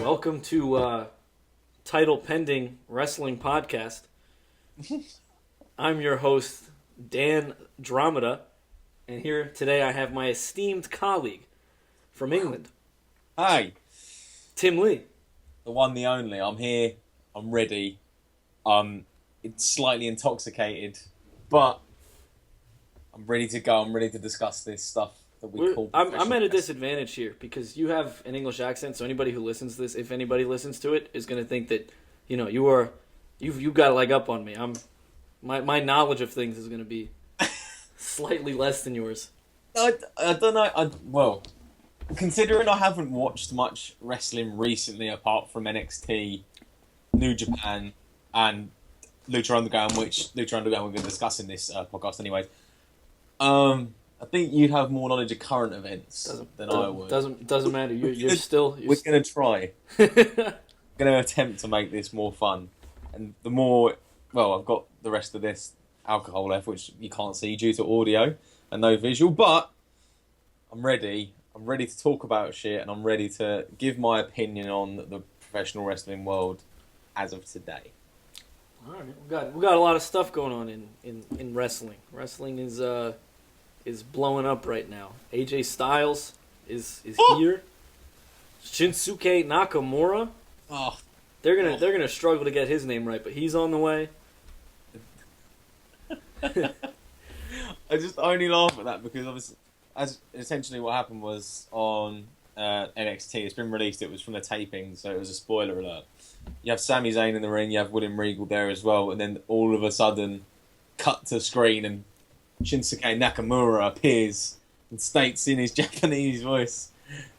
Welcome to Title Pending Wrestling Podcast. I'm your host, Dandromeda, and here today I have my esteemed colleague from England, Hi, Tim Lee. the one, the only. I'm here. I'm ready. It's slightly intoxicated, but I'm ready to go. I'm ready to discuss this stuff that we call. I'm at a professional disadvantage here because you have an English accent, so anybody who listens to this, if anybody listens to it, is going to think that you've got a leg up on me. My knowledge of things is going to be slightly less than yours. I don't know. Well, considering I haven't watched much wrestling recently, apart from NXT, New Japan, and Lucha Underground, which Lucha Underground we're going to discuss in this podcast, anyways. I think you'd have more knowledge of current events than I would. Doesn't matter. You're still. We're going to try. Going to attempt to make this more fun, and the more. Well, I've got the rest of this alcohol left, which you can't see due to audio and no visual, but I'm ready. I'm ready to talk about shit, and I'm ready to give my opinion on the professional wrestling world as of today. All right, we got a lot of stuff going on in wrestling. Wrestling is blowing up right now. AJ Styles is here. Shinsuke Nakamura. Oh, They're gonna struggle to get his name right, but he's on the way. I just only laugh at that because essentially what happened was on NXT. It's been released. It was from the taping, so it was a spoiler alert. You have Sami Zayn in the ring. You have William Regal there as well, and then all of a sudden, cut to screen and Shinsuke Nakamura appears and states in his Japanese voice,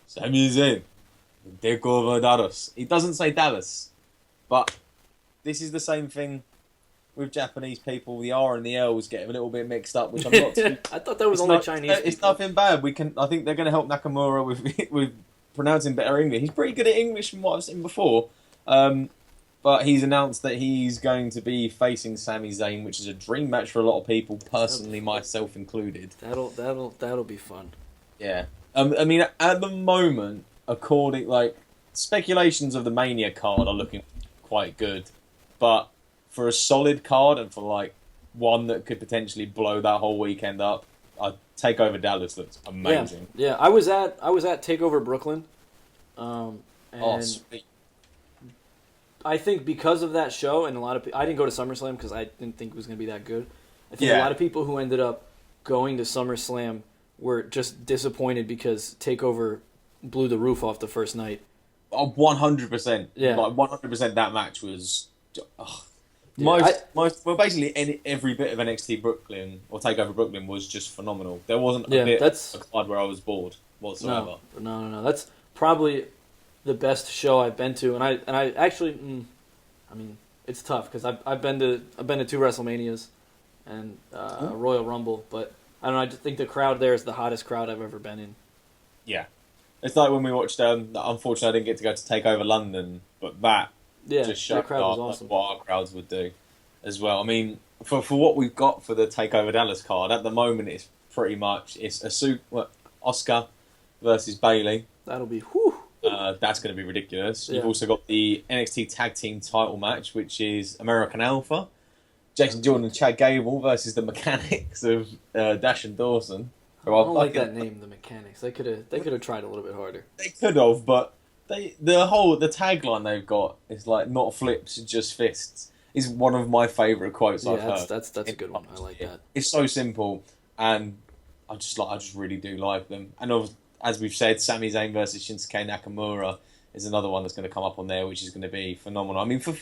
"Sami Zayn, take over Dallas." He doesn't say Dallas, but this is the same thing with Japanese people. The R and the L's get a little bit mixed up, which I'm not too... I thought that was only Chinese people. It's nothing bad. I think they're going to help Nakamura with pronouncing better English. He's pretty good at English from what I've seen before. But he's announced that he's going to be facing Sami Zayn, which is a dream match for a lot of people, personally myself included. That'll be fun. Yeah. I mean, at the moment, speculations of the Mania card are looking quite good, but for a solid card and for one that could potentially blow that whole weekend up, Takeover Dallas looks amazing. Yeah. I was at Takeover Brooklyn, and sweet. I think because of that show, and a lot of people, I didn't go to SummerSlam because I didn't think it was going to be that good. I think a lot of people who ended up going to SummerSlam were just disappointed because Takeover blew the roof off the first night. 100%. Yeah. 100% that match was... basically every bit of NXT Brooklyn or Takeover Brooklyn was just phenomenal. There wasn't a bit of a card where I was bored whatsoever. No. That's probably the best show I've been to, and I actually, I mean, it's tough because I've been to 2 WrestleManias and a Royal Rumble, but I don't know. I just think the crowd there is the hottest crowd I've ever been in. Yeah, it's like when we watched. Unfortunately, I didn't get to go to Takeover London, but that just showed awesome. What our crowds would do as well. I mean, for what we've got for the Takeover Dallas card at the moment, it's pretty much Oscar versus Bayley. That'll be that's going to be ridiculous. Yeah. You've also got the NXT Tag Team title match, which is American Alpha. Jason Jordan and Chad Gable versus the Mechanics of Dash and Dawson. I don't like that name, the Mechanics. They could have tried a little bit harder. They could have, but the tagline they've got is like not flips, just fists. Is one of my favourite quotes I've heard. That's a good one. I like that. It's so simple, and I just really do like them. And as we've said, Sami Zayn versus Shinsuke Nakamura is another one that's going to come up on there, which is going to be phenomenal. I mean, for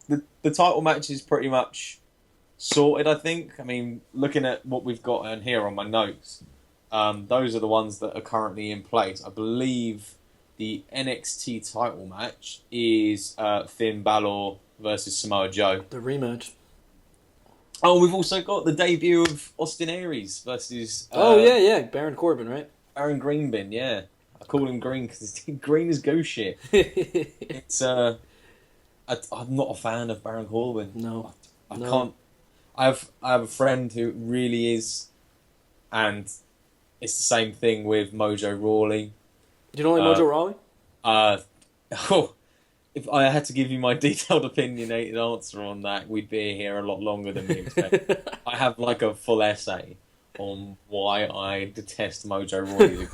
the title match is pretty much sorted, I think. I mean, looking at what we've got on here on my notes, those are the ones that are currently in place. I believe the NXT title match is Finn Balor versus Samoa Joe. The rematch. Oh, we've also got the debut of Austin Aries versus... Baron Corbin, right? Baron Greenbin, yeah. I call him Green because green is ghost shit. It's... I'm not a fan of Baron Corbin. No. I can't... I have a friend who really is, and it's the same thing with Mojo Rawley. You don't like Mojo Rawley? If I had to give you my detailed opinionated answer on that, we'd be here a lot longer than we expect. I have like a full essay on why I detest Mojo Rawley.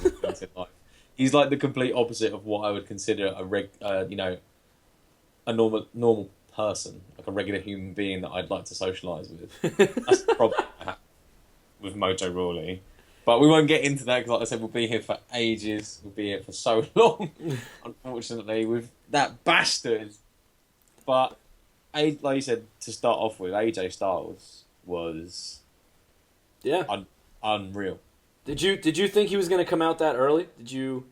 He's like the complete opposite of what I would consider a normal person, like a regular human being that I'd like to socialise with. That's the problem I have with Mojo Rawley. But we won't get into that because, like I said, we'll be here for ages. We'll be here for so long, unfortunately, with that bastard. But, like you said, to start off with, AJ Styles was unreal. Did you think he was going to come out that early? Did you?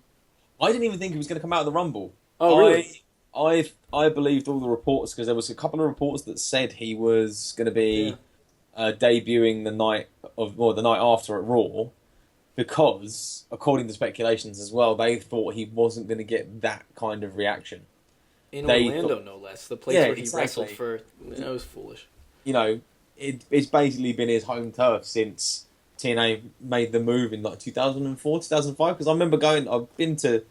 I didn't even think he was going to come out of the Rumble. Oh, really? I believed all the reports because there was a couple of reports that said he was going to be debuting the night after at Raw, because according to speculations as well, they thought he wasn't going to get that kind of reaction in Orlando, no less, the place where he wrestled for. It was foolish. You know, it's basically been his home turf since TNA made the move in like 2004, 2005. Because I remember I've been to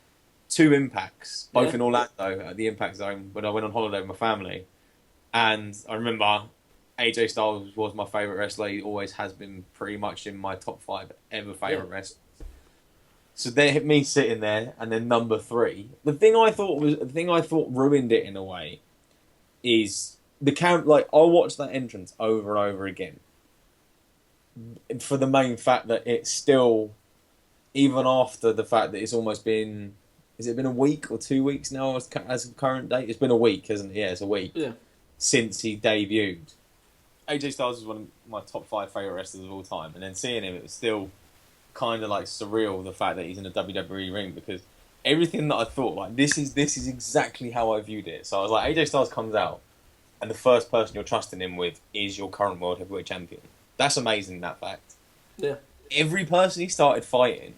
2 Impacts, both in Orlando at the Impact Zone when I went on holiday with my family, and I remember AJ Styles was my favourite wrestler. He always has been pretty much in my top 5 ever favourite wrestlers. So me sitting there, and then number 3. The thing I thought ruined it in a way is like I watched that entrance over and over again for the main fact that it's still, even after the fact that it's almost been. Has it been a week or 2 weeks now as of current date? It's been a week, hasn't it? Yeah, it's a week. Yeah. Since he debuted. AJ Styles is one of my top 5 favourite wrestlers of all time. And then seeing him, it was still kind of like surreal, the fact that he's in a WWE ring, because everything that I thought, like, this is exactly how I viewed it. So I was like, AJ Styles comes out, and the first person you're trusting him with is your current World Heavyweight Champion. That's amazing, that fact. Yeah. Every person he started fighting,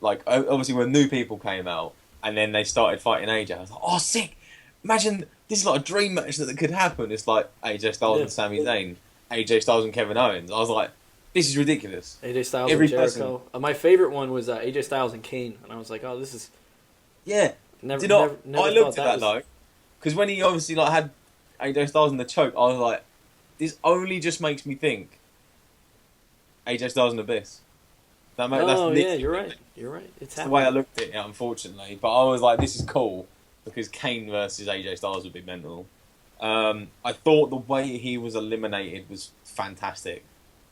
like, obviously when new people came out, and then they started fighting AJ. I was like, oh, sick! Imagine, this is like a dream match that could happen. It's like AJ Styles and Sami Zayn, AJ Styles and Kevin Owens. I was like, this is ridiculous. AJ Styles and Jericho. My favourite one was AJ Styles and Kane. And I was like, oh, this is... Yeah. I looked at that though. Because when he obviously like had AJ Styles in the choke, I was like, this only just makes me think AJ Styles and Abyss. You're right. You're right. It's the way I looked at it, unfortunately. But I was like, this is cool, because Kane versus AJ Styles would be mental. I thought the way he was eliminated was fantastic.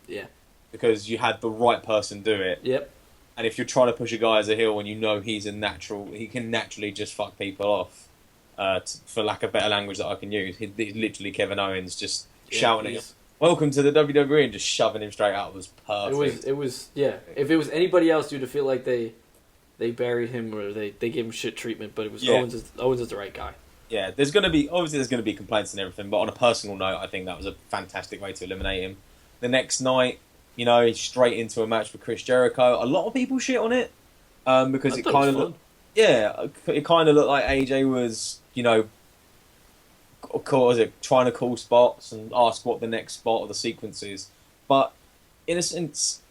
Yeah. Because you had the right person do it. Yep. And if you're trying to push a guy as a heel and you know he can naturally just fuck people off, for lack of better language that I can use. He's literally Kevin Owens just shouting at him, welcome to the WWE, and just shoving him straight out was perfect. It was if it was anybody else, you'd feel like they buried him or they gave him shit treatment, but it was Owens is the right guy. Yeah, there's going to be complaints and everything, but on a personal note, I think that was a fantastic way to eliminate him. The next night, straight into a match with Chris Jericho. A lot of people shit on it because it kind of looked like AJ was, trying to call spots and ask what the next spot or the sequence is. But in a sense,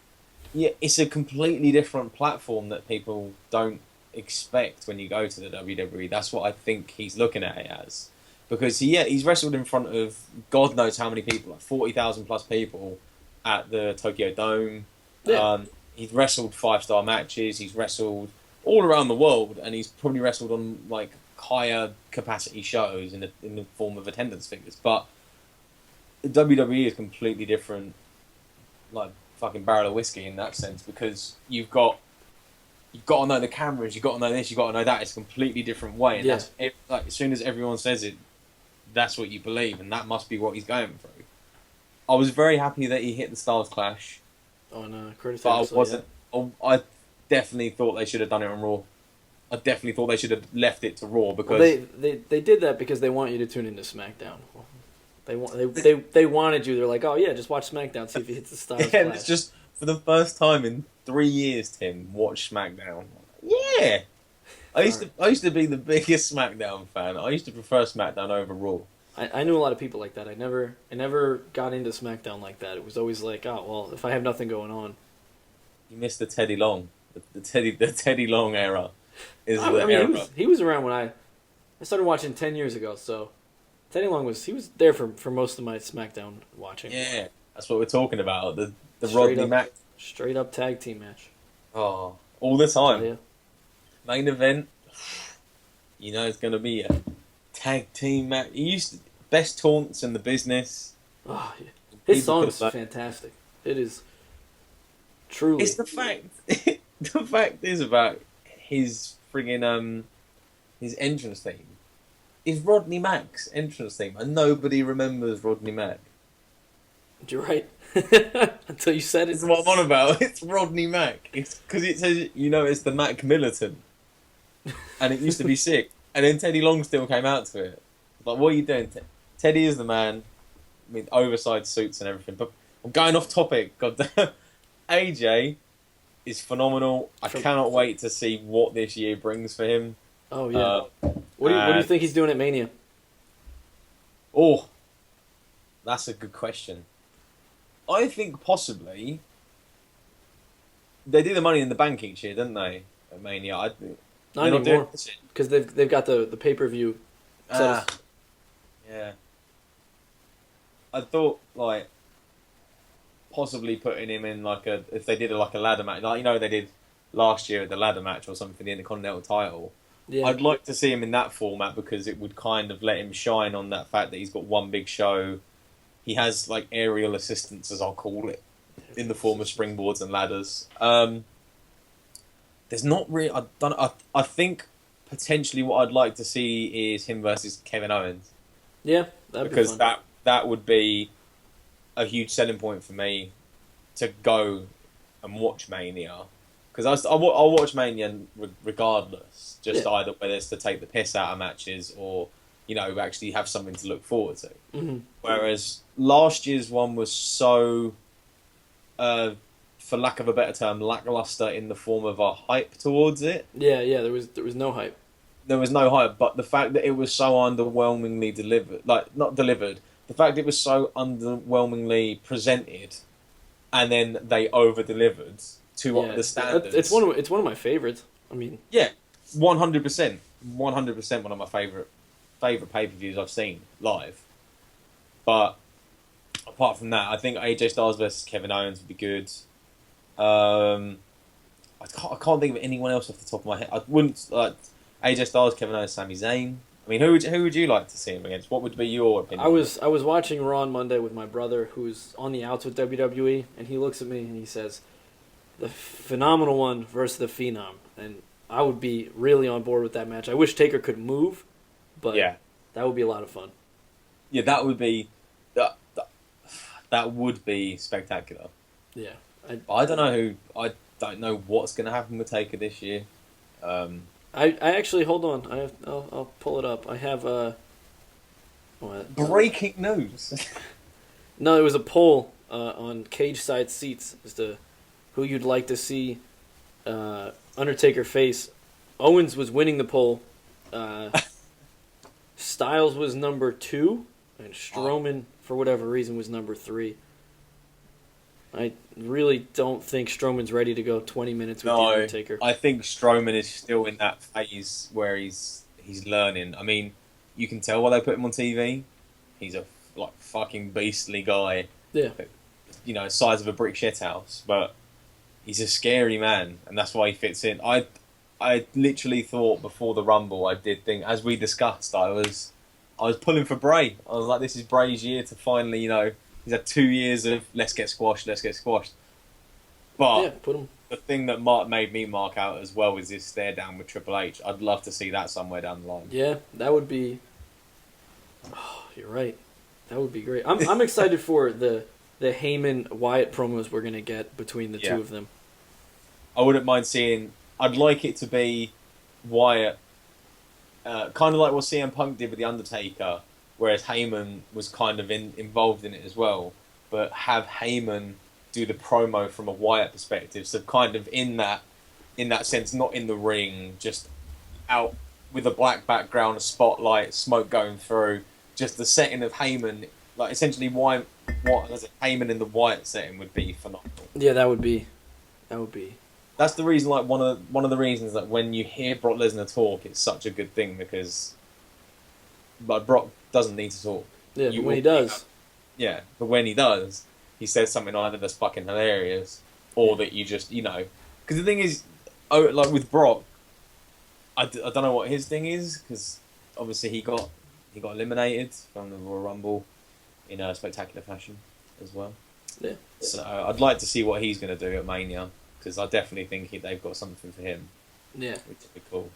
it's a completely different platform that people don't expect when you go to the WWE. That's what I think he's looking at it as. Because he's wrestled in front of God knows how many people, like 40,000 plus people at the Tokyo Dome. Yeah. He's wrestled 5-star matches. He's wrestled all around the world, and he's probably wrestled on like higher capacity shows in the form of attendance figures. But the WWE is completely different, like fucking barrel of whiskey in that sense, because you've got to know the cameras, you've got to know this, you've got to know that. It's a completely different way, and that's like as soon as everyone says it, that's what you believe, and that must be what he's going through. I was very happy that he hit the Styles Clash, on Curtis but I Axel, wasn't. I definitely thought they should have done it on Raw. I definitely thought they should have left it to Raw because Well, they did that because they want you to tune into SmackDown. They wanted you. They're like, oh yeah, just watch SmackDown, see if he hits the Styles yeah, Clash. it's just for the first time in 3 years, Tim, watch SmackDown. Yeah, I used to be the biggest SmackDown fan. I used to prefer SmackDown over Raw. I knew a lot of people like that. I never got into SmackDown like that. It was always like, oh well, if I have nothing going on. You missed the Teddy Long, the Teddy Long era. Is the I mean, era. he was around when I started watching 10 years ago. So Teddy Long was there for most of my SmackDown watching. Yeah, that's what we're talking about. The Straight Rodney up- Mac. Straight up tag team match. Oh, all the Oh, time. yeah. Main event. You know it's gonna be a tag team match. He used to, best taunts in the business. Oh, yeah. His People song's could've- fantastic. It is truly. It's the fact. The fact is about his friggin' his entrance theme. Is Rodney Mack's entrance theme, and nobody remembers Rodney Mack. You're right. Until you said it. This is what I'm on about. It's Rodney Mack. It's because it says it's the Mac Militant, and it used to be sick. And then Teddy Long still came out to it. Like, what are you doing? Teddy is the man. I mean, oversized suits and everything. But I'm going off topic. God damn. AJ is phenomenal. I cannot wait to see what this year brings for him. Oh yeah. What do you think he's doing at Mania? Oh, that's a good question. I think possibly they do the Money in the Bank each year, don't they? At Mania, Not they're not doing anymore, this year. because they've got the pay-per-view. Yeah. I thought like possibly putting him in like if they did like a ladder match, like they did last year at the ladder match or something for the Intercontinental title. Yeah. I'd like to see him in that format because it would kind of let him shine on that fact that he's got one big show. He has like aerial assistance, as I'll call it, in the form of springboards and ladders. There's not really. I think potentially what I'd like to see is him versus Kevin Owens. Yeah, that'd be Because fun. that would be a huge selling point for me to go and watch Mania. Because I'll watch Mania regardless, just either whether it's to take the piss out of matches or actually have something to look forward to. Mm-hmm. Whereas last year's one was so, for lack of a better term, lackluster in the form of a hype towards it. Yeah, there was no hype. There was no hype, but the fact that it was so underwhelmingly delivered, like not delivered, the fact it was so underwhelmingly presented, and then they over-delivered to the standards. It's one of my favorites. I mean, yeah, 100%, 100% one of my favorite pay-per-views I've seen live. But apart from that, I think AJ Styles versus Kevin Owens would be good. I can't think of anyone else off the top of my head. I wouldn't like AJ Styles, Kevin Owens, Sami Zayn. I mean, who would you like to see him against? What would be your opinion? I was watching Raw on Monday with my brother, who's on the outs with WWE, and he looks at me and he says, "The phenomenal one versus the phenom," and I would be really on board with that match. I wish Taker could move, but that would be a lot of fun. Yeah, that would be that would be spectacular. Yeah, I don't know what's going to happen with Taker this year. I actually, hold on. I'll pull it up. I have breaking news. No, there was a poll on Cage Side Seats as to who you'd like to see Undertaker face. Owens was winning the poll. Styles was number 2, and Strowman, for whatever reason, was number 3. I really don't think Strowman's ready to go 20 minutes with the Undertaker. I think Strowman is still in that phase where he's learning. I mean, you can tell why they put him on TV. He's a fucking beastly guy. Yeah. Size of a brick shithouse, but he's a scary man, and that's why he fits in. I literally thought before the Rumble, I did think, as we discussed, I was pulling for Bray. I was like, this is Bray's year to finally, he's had 2 years of let's get squashed. But put him. the thing that made me mark out as well was his stare down with Triple H. I'd love to see that somewhere down the line. Yeah, that would be. Oh, you're right. That would be great. I'm excited for the the Heyman Wyatt promos we're gonna get between the Yeah. two of them. I wouldn't mind seeing. I'd like it to be Wyatt, kind of like what CM Punk did with the Undertaker, whereas Heyman was kind of involved in it as well. But have Heyman do the promo from a Wyatt perspective, so kind of in that sense, not in the ring, just out with a black background, a spotlight, smoke going through, just the setting of Heyman, like essentially what was it, Heyman in the Wyatt setting would be phenomenal. Yeah, that would be. That's the reason, like one of the reasons that when you hear Brock Lesnar talk, it's such a good thing because, like, Brock doesn't need to talk. Yeah, but when he does, yeah, but when he does, he says something either that's fucking hilarious or that you just because the thing is, like with Brock, I don't know what his thing is because obviously he got eliminated from the Royal Rumble in a spectacular fashion as well. Yeah. So I'd like to see what he's going to do at Mania because I definitely think they've got something for him. Yeah. Which would be cool.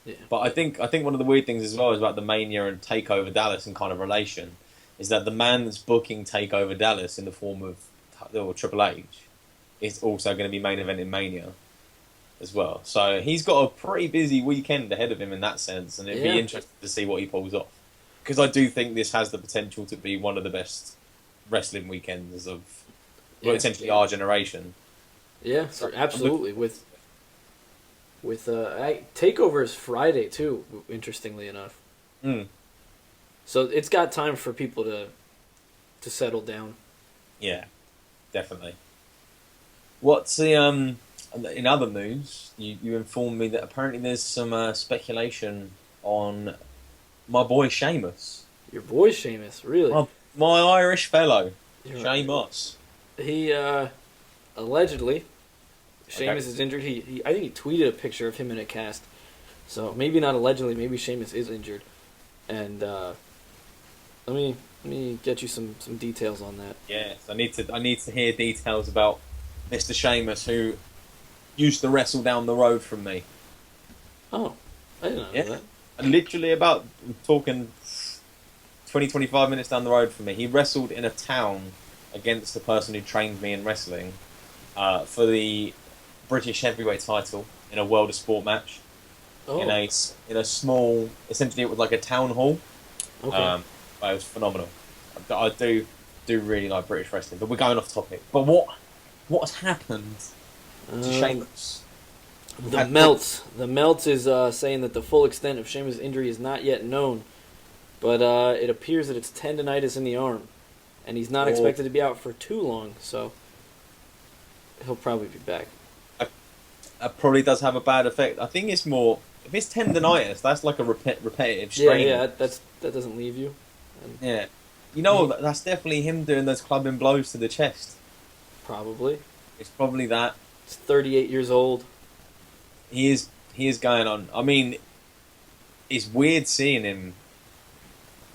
Yeah. But I think one of the weird things as well is about the Mania and Takeover Dallas and kind of relation is that the man that's booking Takeover Dallas in the form of Triple H is also going to be main event in Mania as well. So he's got a pretty busy weekend ahead of him in that sense, and it'd be interesting to see what he pulls off. Because I do think this has the potential to be one of the best wrestling weekends of essentially our generation. Yeah, so absolutely. With Takeover is Friday too, interestingly enough. Mm. So it's got time for people to settle down. Yeah, definitely. What's the in other news? You informed me that apparently there's some speculation on my boy Sheamus. Your boy Sheamus, really? My Irish fellow, You're Sheamus. Right. He allegedly, Sheamus is injured. He I think he tweeted a picture of him in a cast. So maybe not allegedly, maybe Sheamus is injured. And let me get you some details on that. Yes, I need to hear details about Mr. Sheamus, who used to wrestle down the road from me. Oh, I didn't know that. And literally about talking 20-25 minutes down the road from me. He wrestled in a town against the person who trained me in wrestling for the British heavyweight title in a World of Sport match. Oh. In a small, essentially it was like a town hall. Okay. But it was phenomenal. I do really like British wrestling, but we're going off topic. But what's happened to Sheamus? The Melts is saying that the full extent of Sheamus' injury is not yet known, but it appears that it's tendonitis in the arm, and he's not expected to be out for too long, so he'll probably be back. That probably does have a bad effect. I think it's more if it's tendonitis, that's like a repetitive strain. Yeah, that doesn't leave you. And yeah, that's definitely him doing those clubbing blows to the chest. Probably. It's probably that. He's 38 years old. He is going on. I mean, it's weird seeing him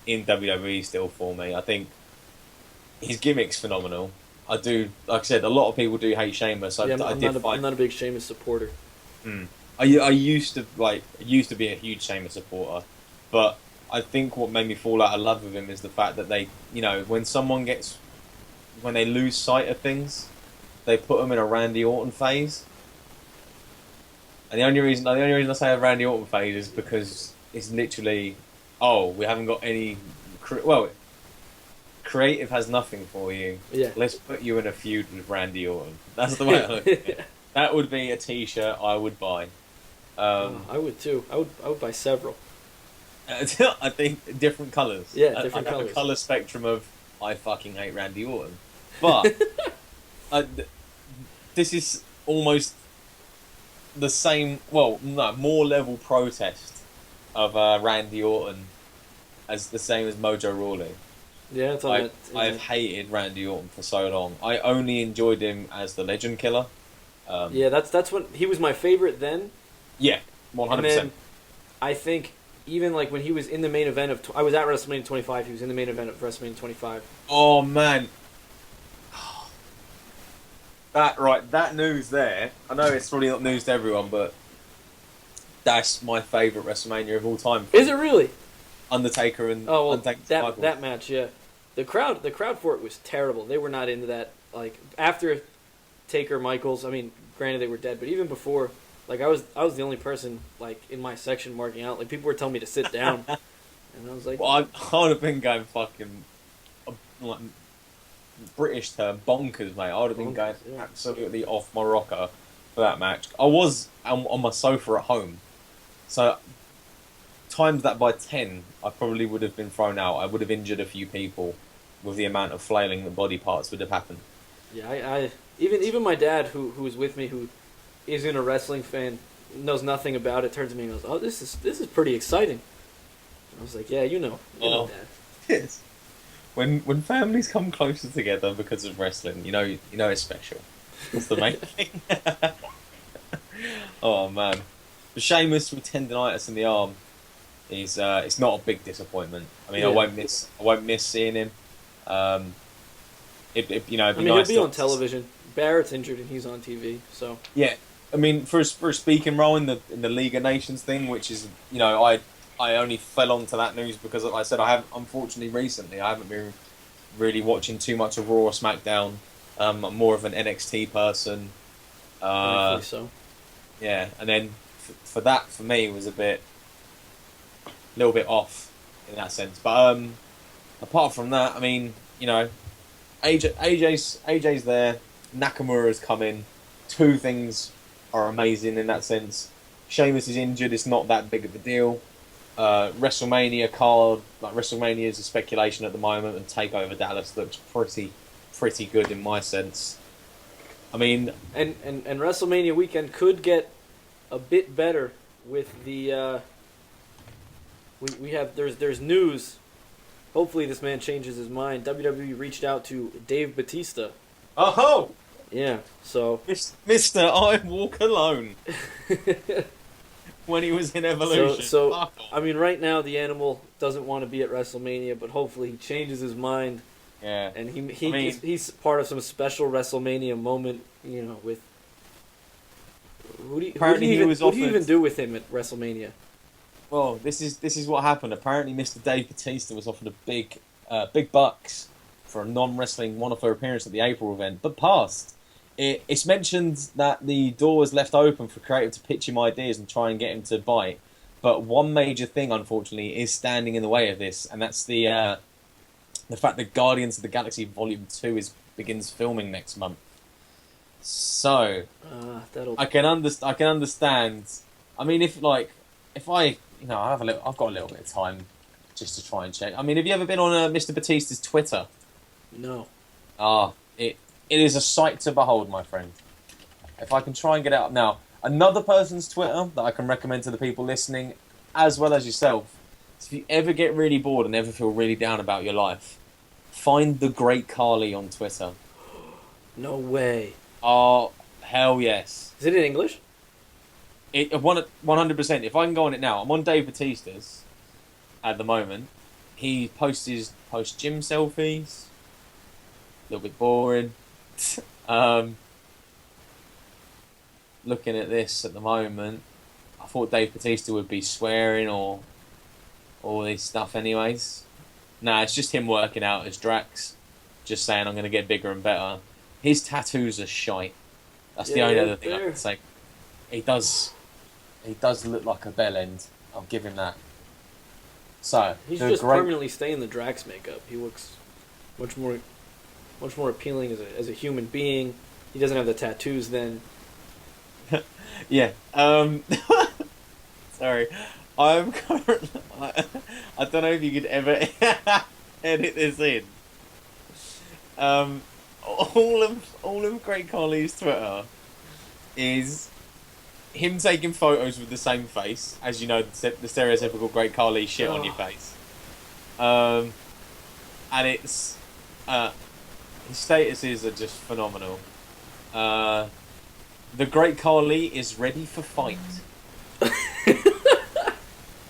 in WWE still for me. I think his gimmick's phenomenal. I do, like I said, a lot of people do hate Sheamus. I'm not a big Sheamus supporter. I used to be a huge Sheamus supporter, but I think what made me fall out of love with him is the fact that they, when they lose sight of things, they put him in a Randy Orton phase. And the only reason I say a Randy Orton phase is because it's literally, we haven't got any, creative has nothing for you. Yeah. Let's put you in a feud with Randy Orton. That's the way I look at it. That would be a T-shirt I would buy. I would too. I would buy several. I think different colours. Yeah, different colours. A colour spectrum of I fucking hate Randy Orton, but this is almost the same. Well, no, more level protest of Randy Orton as the same as Mojo Rawley. Yeah, it's on I have hated Randy Orton for so long. I only enjoyed him as the Legend Killer. Yeah, that's when he was my favorite then. Yeah, 100%. And then I think even like when he was in the main event of, I was at WrestleMania 25. He was in the main event of WrestleMania 25. Oh man, that news there. I know it's probably not news to everyone, but that's my favourite WrestleMania of all time. Is it really? Undertaker and Undertaker Michael. that match, yeah. the crowd for it was terrible. They were not into that. Like after Taker Michaels, I mean, granted they were dead, but even before, like I was the only person like in my section marking out. Like people were telling me to sit down, and I was like, Well, I would have been going fucking, like, British term, bonkers, mate. I would have been going yeah. absolutely off my rocker for that match. I was on my sofa at home, so times that by 10, I probably would have been thrown out. I would have injured a few people with the amount of flailing that body parts would have happened. Yeah, I even my dad who was with me, who isn't a wrestling fan, knows nothing about it, turns to me and goes, "Oh, this is pretty exciting." I was like, "Yeah, you know, Dad." Yes. When families come closer together because of wrestling, you know it's special. That's the main thing. Oh man, but Sheamus with tendonitis in the arm is it's not a big disappointment. I mean, Yeah. I won't miss seeing him. You know, it'd I be mean, nice he'll be to- on television. Barrett's injured and he's on TV, so Yeah, I mean, for a speaking role in the League of Nations thing, which is, you know, I only fell onto that news because, like I said, I haven't, unfortunately, recently I haven't been really watching too much of Raw or SmackDown. I'm more of an NXT person. rightfully so. Yeah, and then for that, for me, was a little bit off in that sense. But apart from that, I mean, you know, AJ's there. Nakamura's coming. Two things are amazing in that sense. Sheamus is injured. It's not that big of a deal. WrestleMania card, like WrestleMania is a speculation at the moment, and Takeover Dallas looks pretty good in my sense. I mean, And WrestleMania weekend could get a bit better with the we have there's news. Hopefully this man changes his mind. WWE reached out to Dave Bautista. oh, Yeah, so Mister, I walk alone. When he was in Evolution. so Fuck I mean, right now the animal doesn't want to be at WrestleMania, but hopefully he changes his mind yeah. and I mean- he's part of some special WrestleMania moment. You know, with who do you Apparently he even, was what do you offered- even do with him at WrestleMania? Well, this is what happened. Apparently, Mr. Dave Bautista was offered a big bucks for a non-wrestling one-off appearance at the April event, but passed. It's mentioned that the door was left open for creative to pitch him ideas and try and get him to bite. But one major thing, unfortunately, is standing in the way of this, and that's the fact that Guardians of the Galaxy Volume 2 begins filming next month. So I can understand. I mean, if I I've got a little bit of time just to try and check. I mean, have you ever been on Mr. Batista's Twitter? No. It is a sight to behold, my friend. If I can try and get it up now. Another person's Twitter that I can recommend to the people listening, as well as yourself. If you ever get really bored and ever feel really down about your life, find the Great Khali on Twitter. No way. Oh, hell yes. Is it in English? 100%. If I can go on it now, I'm on Dave Bautista's at the moment. He post gym selfies. A little bit boring. Looking at this at the moment, I thought Dave Bautista would be swearing or all this stuff anyways. Nah, it's just him working out as Drax. Just saying I'm going to get bigger and better. His tattoos are shite. That's the only other thing I can say. He does look like a bell end. I'll give him that. So He's just permanently staying the Drax makeup. He looks much more appealing as a human being. He doesn't have the tattoos then. Yeah. Sorry. I'm currently. I don't know if you could ever edit this in. All of Great Khali's Twitter is him taking photos with the same face, as you know, the stereotypical Great Khali shit on your face. And it's his statuses are just phenomenal. The Great Khali is ready for fight.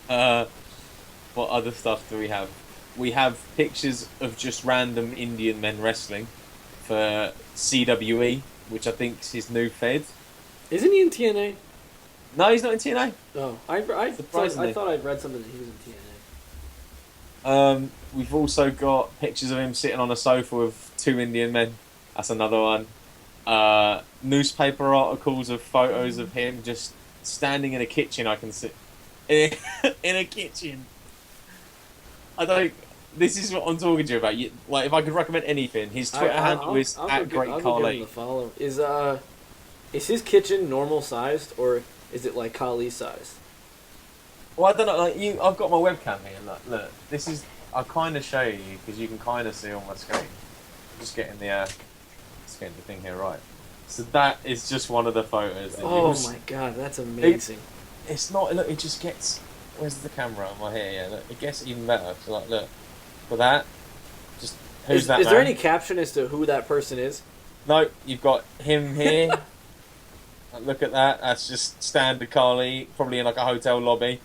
What other stuff do we have? We have pictures of just random Indian men wrestling for CWE, which I think is his new fed. Isn't he in TNA? No, he's not in TNA. Oh, I Surprisingly. thought I'd read something that he was in We've also got pictures of him sitting on a sofa with two Indian men. That's another one. Newspaper articles of photos of him just standing in a kitchen. I can see in a kitchen. I don't. This is what I'm talking to you about. Like, if I could recommend anything, his Twitter handle is at Great I'll give him Khali. the follow. Is his kitchen normal sized or is it like Khali sized? Well, I don't know. Like I've got my webcam here. Look. This is. I'll kind of show you because you can kind of see on my screen. Just getting just getting the thing here right. So that is just one of the photos. Oh my god, that's amazing. It's not. Look, it just gets. Where's the camera? Am I here? Yeah. Look, it gets even better. So like, look, for that. Just who's that? Is there any caption as to who that person is? No, you've got him here. Look at that. That's just standard Khali, probably in like a hotel lobby.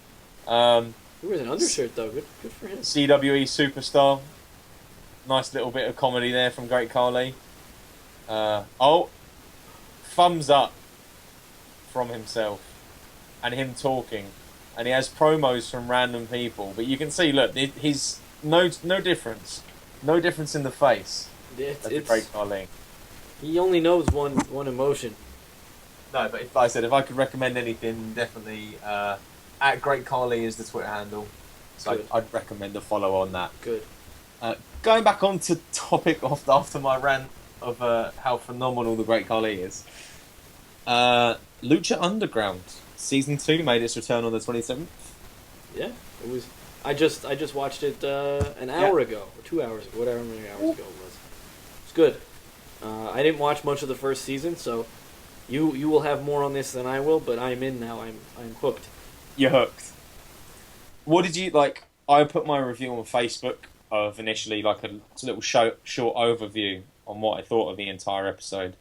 He wears an undershirt though. Good for him. CWE superstar. Nice little bit of comedy there from Great Khali. Thumbs up from himself and him talking, and he has promos from random people. But you can see, look, he's no difference in the face. It's Great Khali. He only knows one emotion. No, but like I said, if I could recommend anything, definitely at Great Khali is the Twitter handle. So I'd recommend a follow on that. Good. Going back on to topic after my rant of how phenomenal the Great Khali is. Lucha Underground season 2 made its return on the 27th. Yeah, it was. I just watched it an hour ago or 2 hours ago, whatever many hours ago it was. It's good. I didn't watch much of the first season, so you will have more on this than I will. But I'm in now. I'm hooked. You're hooked. What did you like? I put my review on Facebook of initially like a little short overview on what I thought of the entire episode.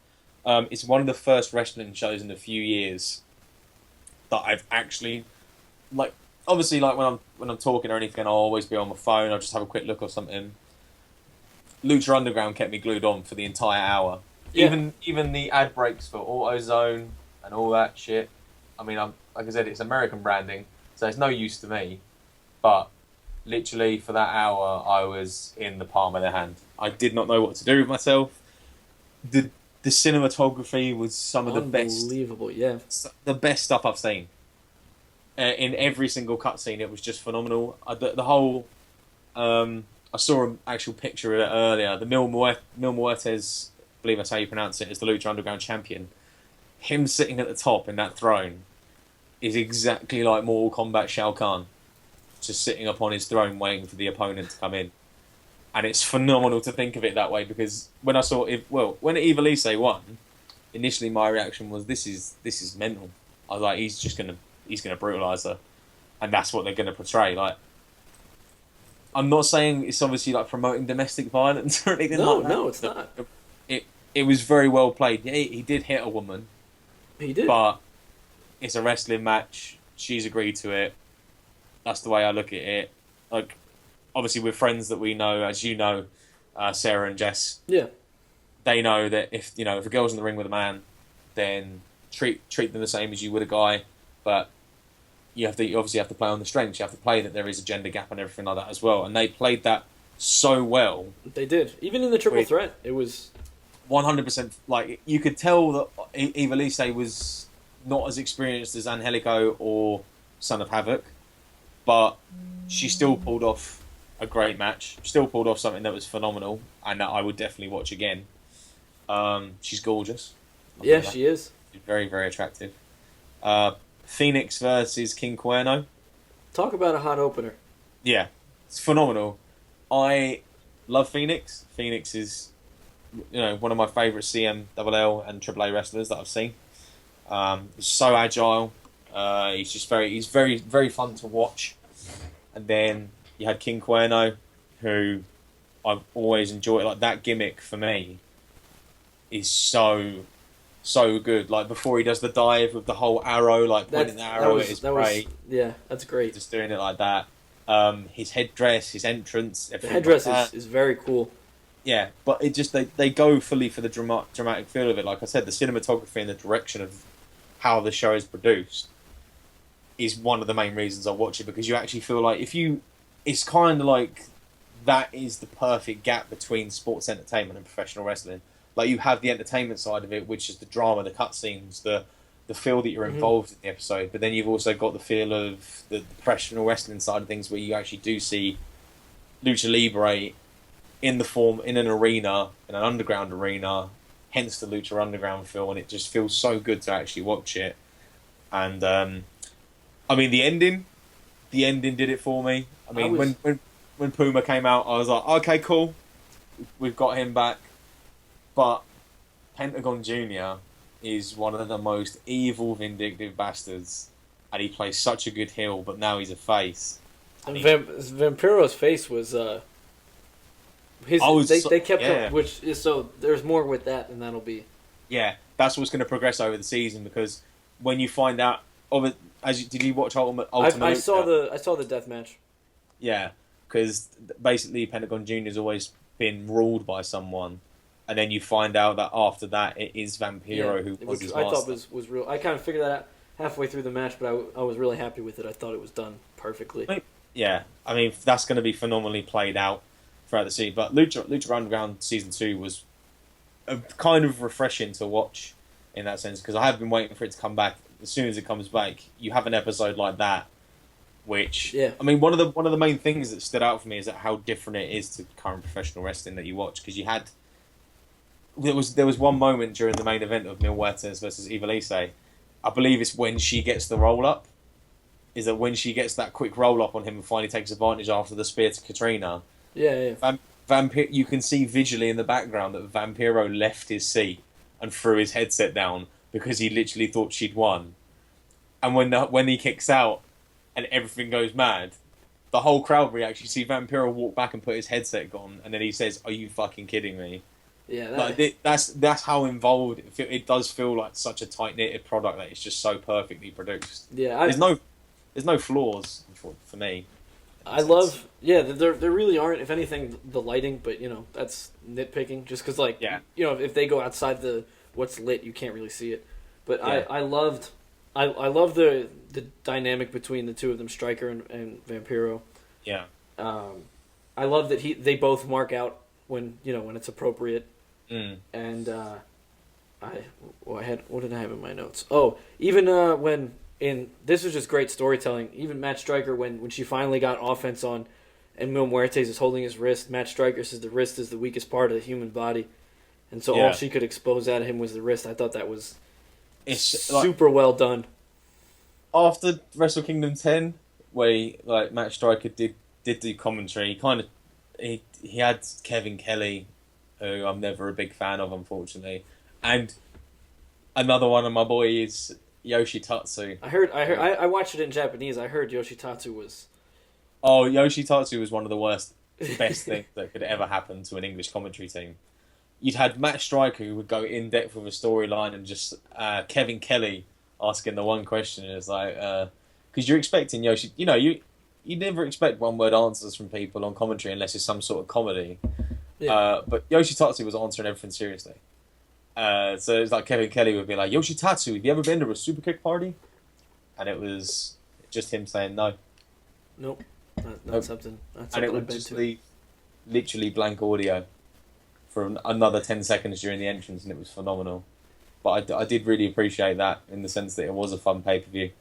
It's one of the first wrestling shows in a few years that I've actually like. Obviously, like when I'm talking or anything, I'll always be on my phone. I'll just have a quick look or something. Lucha Underground kept me glued on for the entire hour. Yeah. Even the ad breaks for AutoZone and all that shit. I mean, like I said, it's American branding, so it's no use to me. But literally for that hour, I was in the palm of their hand. I did not know what to do with myself. The cinematography was some of the best. Unbelievable, yeah. The best stuff I've seen. In every single cutscene, it was just phenomenal. The whole. I saw an actual picture of it earlier. The Mil Muertes, I believe that's how you pronounce it, is the Lucha Underground champion. Him sitting at the top in that throne is exactly like Mortal Kombat Shao Kahn. Just sitting upon his throne waiting for the opponent to come in. And it's phenomenal to think of it that way because when I saw when Ivelisse won, initially my reaction was this is mental. I was like, he's gonna brutalise her. And that's what they're gonna portray. Like, I'm not saying it's obviously like promoting domestic violence or anything like that. No, it's not. It was very well played. Yeah, he did hit a woman. He did. But it's a wrestling match. She's agreed to it. That's the way I look at it. Like, obviously, we're friends that we know, as you know, Sarah and Jess. Yeah. They know that if a girl's in the ring with a man, then treat them the same as you would a guy. But you obviously have to play on the strengths. You have to play that there is a gender gap and everything like that as well. And they played that so well. They did. Even in the triple threat, it was 100%. Like, you could tell that Ivelisse was not as experienced as Angelico or Son of Havoc, but she still pulled off a great match. Still pulled off something that was phenomenal, and that I would definitely watch again. She's gorgeous. Yeah, she is. She's very, very attractive. Phoenix versus King Cuerno. Talk about a hot opener. Yeah, it's phenomenal. I love Phoenix. Phoenix is, one of my favourite CMLL and AAA wrestlers that I've seen. He's so agile. He's very, very fun to watch. And then you had King Cuerno, who I've always enjoyed. Like, that gimmick for me is so good. Like, before he does the dive with the whole arrow, like pointing the arrow at his prey. Yeah, that's great. Just doing it like that. His headdress, his entrance. The headdress is very cool. Yeah, but it just they go fully for the dramatic feel of it. Like I said, the cinematography and the direction of how the show is produced is one of the main reasons I watch it, because you actually feel like if you it's kind of like that is the perfect gap between sports entertainment and professional wrestling. Like you have the entertainment side of it, which is the drama, the cutscenes, the feel that you're Hmm. involved in the episode, but then you've also got the feel of the professional wrestling side of things, where you actually do see lucha libre in the form in an arena, in an underground arena, hence the lucha underground feel, and it just feels so good to actually watch it. And I mean, the ending did it for me. I I mean, was when Puma came out, I was like, okay, cool, we've got him back. But Pentagon Junior is one of the most evil, vindictive bastards, and he plays such a good heel. But now he's a face. And Vampiro's face was his. I was They kept yeah. which is so. There's more with that, and that'll be. Yeah, that's what's going to progress over the season, because when you find out of it, did you watch Ultimate? I saw the death match. Yeah, because basically Pentagon Junior's always been ruled by someone, and then you find out that after that it is Vampiro who was his I master. thought was real. I kind of figured that out halfway through the match, but I was really happy with it. I thought it was done perfectly. Yeah, I mean that's going to be phenomenally played out throughout the season. But Lucha Underground season 2 was kind of refreshing to watch in that sense, because I have been waiting for it to come back. As soon as it comes back, you have an episode like that, which I mean, one of the main things that stood out for me is that how different it is to current professional wrestling that you watch, because there was one moment during the main event of Mil Huertas versus Ivelisse. I believe it's when she gets the roll up. Is that when she gets that quick roll up on him and finally takes advantage after the spear to Katrina? Yeah. You can see visually in the background that Vampiro left his seat and threw his headset down because he literally thought she'd won. And when he kicks out and everything goes mad, the whole crowd reacts. You see Vampiro walk back and put his headset on, and then he says, "Are you fucking kidding me?" Yeah. That's how involved it does feel like such a tight knitted product that it's just so perfectly produced. Yeah. There's no flaws for me. I love, there really aren't. If anything, the lighting, but that's nitpicking. Just because, if they go outside the what's lit, you can't really see it. But Yeah. I love the dynamic between the two of them, Stryker and Vampiro. Yeah. I love that they both mark out when it's appropriate. Mm. And what did I have in my notes? Oh, even when. And this was just great storytelling. Even Matt Stryker, when she finally got offense on, and Mil Muertes is holding his wrist, Matt Stryker says the wrist is the weakest part of the human body, and so all she could expose out of him was the wrist. I thought that was super well done. After Wrestle Kingdom 10, where Matt Stryker did do commentary, he had Kevin Kelly, who I'm never a big fan of, unfortunately, and another one of my boys, Yoshitatsu. I watched it in Japanese. I heard Yoshitatsu was. Oh, Yoshitatsu was one of the best things that could ever happen to an English commentary team. You'd had Matt Stryker, who would go in depth with a storyline, and just Kevin Kelly asking the one question is because you're expecting you never expect one word answers from people on commentary unless it's some sort of comedy. Yeah. But Yoshitatsu was answering everything seriously. So it's like Kevin Kelly would be like, "Yoshitatsu, have you ever been to a Superkick party?" And it was just him saying no. Nope. Not something. And it would just leave literally blank audio for another 10 seconds during the entrance, and it was phenomenal. But I did really appreciate that in the sense that it was a fun pay-per-view.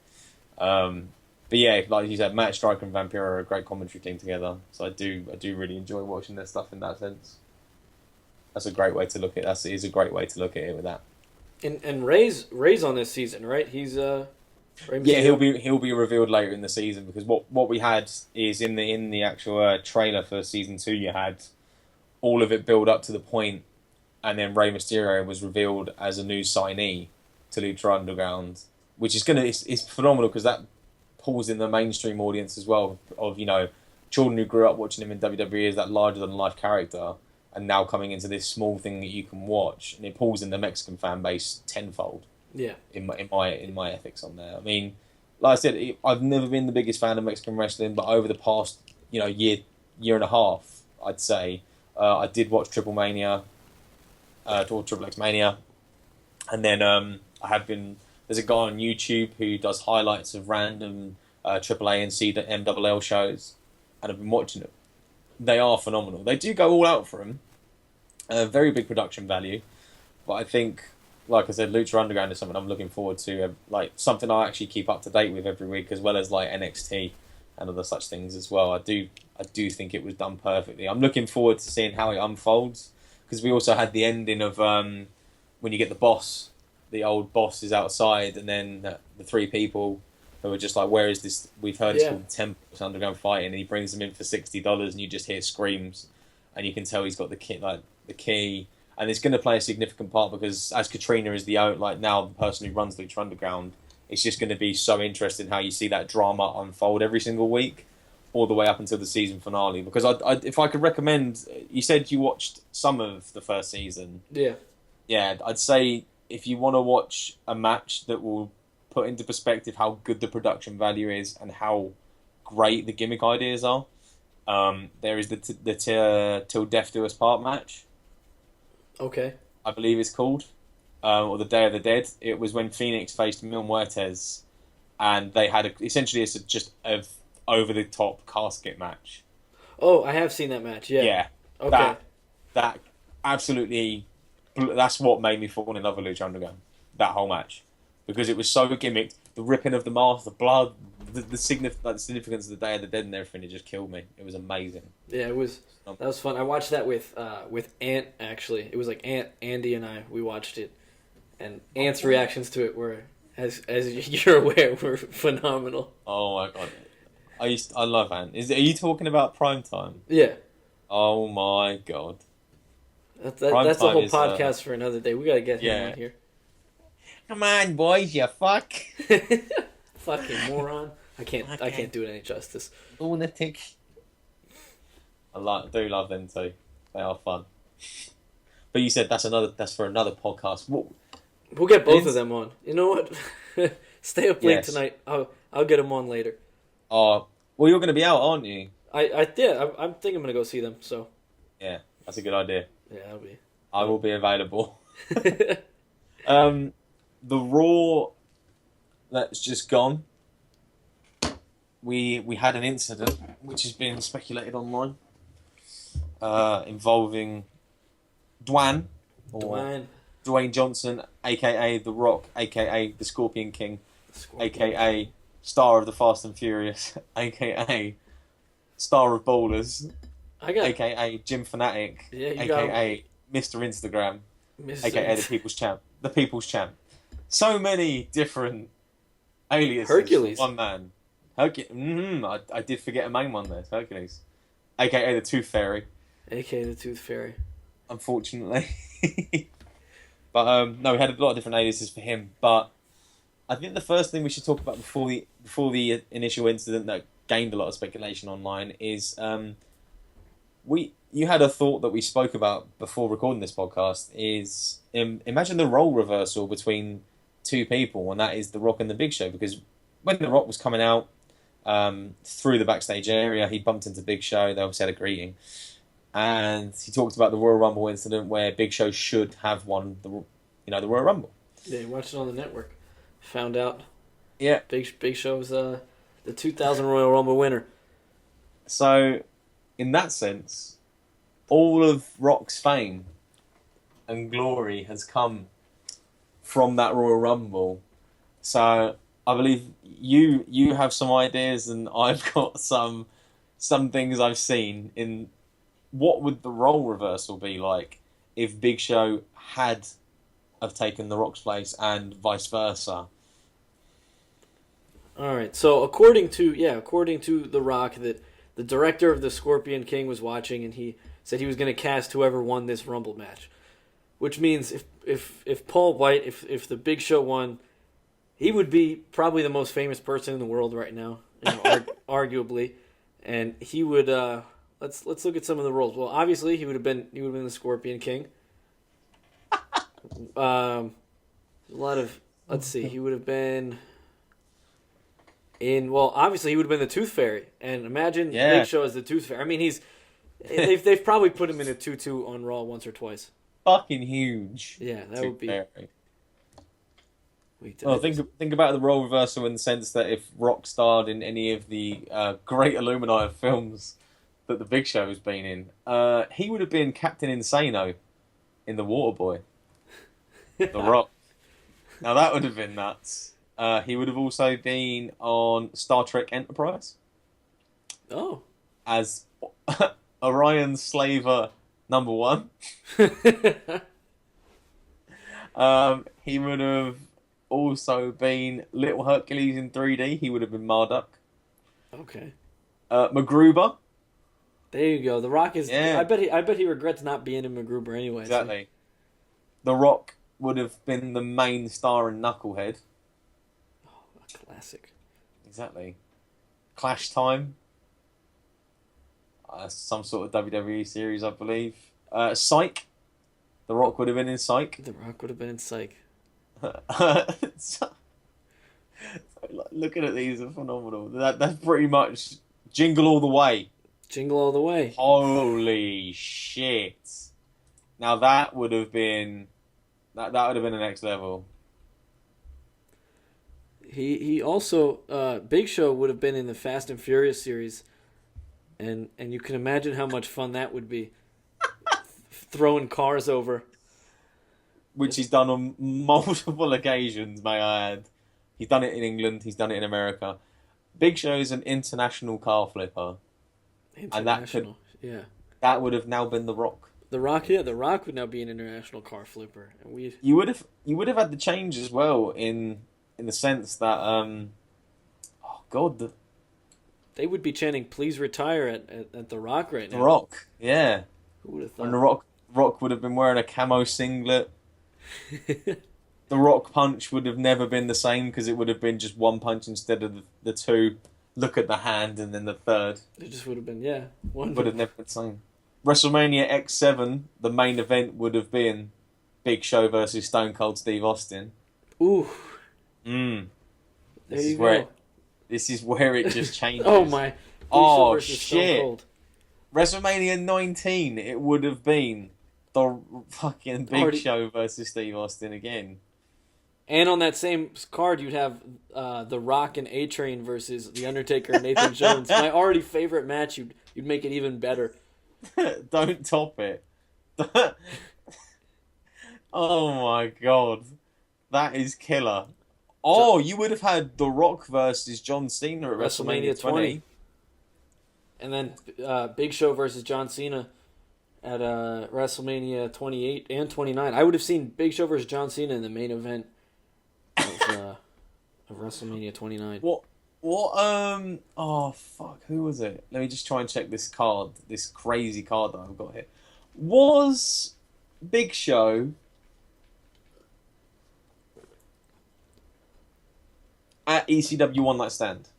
But yeah, like you said, Matt Stryker and Vampiro are a great commentary team together. So I do really enjoy watching their stuff in that sense. That's a great way to look at it. It is a great way to look at it with that. And Ray's on this season, right? He's he'll be revealed later in the season, because what we had is in the actual trailer for season 2, you had all of it build up to the point, and then Rey Mysterio was revealed as a new signee to Lucha Underground, which is it's phenomenal, because that pulls in the mainstream audience as well, of children who grew up watching him in WWE as that larger than life character, and now coming into this small thing that you can watch, and it pulls in the Mexican fan base tenfold. Yeah. In my ethics on there. I mean, like I said, I've never been the biggest fan of Mexican wrestling, but over the past year and a half, I'd say I did watch Triple Mania, or Triple X Mania, and then I have been. There's a guy on YouTube who does highlights of random AAA and CMLL shows, and I've been watching it. They are phenomenal. They do go all out for them. Very big production value. But I think, like I said, Lucha Underground is something I'm looking forward to. Like something I actually keep up to date with every week, as well as like NXT and other such things as well. I do think it was done perfectly. I'm looking forward to seeing how it unfolds, because we also had the ending of when you get the boss. The old boss is outside, and then the three people who are just like, "Where is this?" We've heard it's called Temple Underground Fighting, and he brings them in for $60, and you just hear screams, and you can tell he's got the key, and it's going to play a significant part because as Katrina is now the person who runs Lucha Underground, it's just going to be so interesting how you see that drama unfold every single week, all the way up until the season finale. Because if I could recommend, you said you watched some of the first season. Yeah, I'd say if you want to watch a match that will put into perspective how good the production value is and how great the gimmick ideas are, there is the Till Death Do Us Part match. Okay. I believe it's called, or the Day of the Dead. It was when Phoenix faced Mil Muertes, and they had essentially it's just a over the top casket match. Oh, I have seen that match. Yeah. Yeah. Okay. That absolutely. That's what made me fall in love with Lucha Underground. That whole match, because it was so gimmicked. The ripping of the mask, the blood, the significance of the Day of the Dead and everything. It just killed me. It was amazing. Yeah, it was. That was fun. I watched that with Ant. Actually, it was like Ant, Andy, and I. We watched it, and Ant's reactions to it were, as you're aware, were phenomenal. Oh my god, I love Ant. Are you talking about Prime Time? Yeah. Oh my god. That's a whole podcast for another day. We gotta get him on here. Come on, boys, you fuck. Fucking moron. I can't do it any justice. Lunatic. I do love them too. They are fun. But you said that's for another podcast. We'll get both of them on. You know what? Stay up late tonight. I'll get them on later. Well, you're going to be out, aren't you? I think I'm going to go see them. So. Yeah, that's a good idea. Yeah, I will be available. The Raw that's just gone. We had an incident which has been speculated online, involving Dwayne Johnson, aka The Rock, aka the Scorpion King, aka Star of the Fast and Furious, aka Star of Ballers, aka Jim Fanatic, aka Mr. Instagram, aka the People's Champ. So many different aliases. Hercules. For one man. I did forget a main one there. Hercules. AKA the Tooth Fairy. AKA the Tooth Fairy. Unfortunately. But no, we had a lot of different aliases for him. But I think the first thing we should talk about before the initial incident that gained a lot of speculation online is you had a thought that we spoke about before recording this podcast is imagine the role reversal between two people, and that is The Rock and The Big Show, because when The Rock was coming out through the backstage area, he bumped into Big Show. They obviously had a greeting, and he talked about the Royal Rumble incident where Big Show should have won the Royal Rumble. Yeah, you watched it on the network. Found out. Yeah, Big Show's the 2000 Royal Rumble winner. So, in that sense, all of Rock's fame and glory has come from that Royal Rumble. So I believe you have some ideas, and I've got some things I've seen in what would the role reversal be like if Big Show had have taken The Rock's place and vice versa. All right. So according to The Rock, that the director of the Scorpion King was watching, and he said he was going to cast whoever won this Rumble match, which means if Paul White, if the Big Show won, he would be probably the most famous person in the world right now, arguably, and he would. Let's look at some of the roles. Well, obviously he would have been the Scorpion King. A lot of he would have been obviously he would have been the Tooth Fairy, and imagine Big Show as the Tooth Fairy. I mean, they've probably put him in a tutu on Raw once or twice. Fucking huge. Yeah, that would be. Fairy. Wait, Well, think about the role reversal in the sense that if Rock starred in any of the great Illuminati films that the Big Show has been in, he would have been Captain Insano in The Waterboy, The Rock. Now that would have been nuts. He would have also been on Star Trek Enterprise Oh. as Orion Slaver #1. He would have also been Little Hercules in 3D. He would have been Marduk. Okay. MacGruber. There you go. The Rock is. Yeah. I bet he regrets not being in MacGruber anyway. Exactly. The Rock would have been the main star in Knucklehead. Oh, a classic. Exactly. Clash Time. Some sort of WWE series, I believe. Psych. The Rock would have been in Psych. The Rock would have been in Psych. Looking at these are phenomenal. That's pretty much Jingle All the Way. Jingle All the Way. Holy shit! Now that would have been that would have been the next level. He also Big Show would have been in the Fast and Furious series, and you can imagine how much fun that would be. Throwing cars over. Which he's done on multiple occasions, may I add. He's done it in England, he's done it in America. Big Show's an international car flipper. International, That would have now been The Rock. The Rock would now be an international car flipper, and you would have had the change as well in the sense that they would be chanting "Please retire" at The Rock right now. The Rock, yeah. Who would have thought? And The Rock would have been wearing a camo singlet. The Rock punch would have never been the same because it would have been just one punch instead of the two. Look at the hand and then the third. It just would have been one. Would have never been the same. WrestleMania X7, the main event would have been Big Show versus Stone Cold Steve Austin. Ooh. There you go. This is where it just changes. Oh my. Big Show versus shit. Stone Cold. WrestleMania 19, it would have been the fucking Big Show versus Steve Austin again. And on that same card, you'd have The Rock and A-Train versus The Undertaker and Nathan Jones. My already favorite match, you'd make it even better. Don't top it. Oh my god. That is killer. Oh, you would have had The Rock versus John Cena at WrestleMania 20. And then Big Show versus John Cena at WrestleMania 28 and 29. I would have seen Big Show versus John Cena in the main event of WrestleMania 29. What? Oh, fuck. Who was it? Let me just try and check this card. This crazy card that I've got here. Was Big Show at ECW One Night Stand?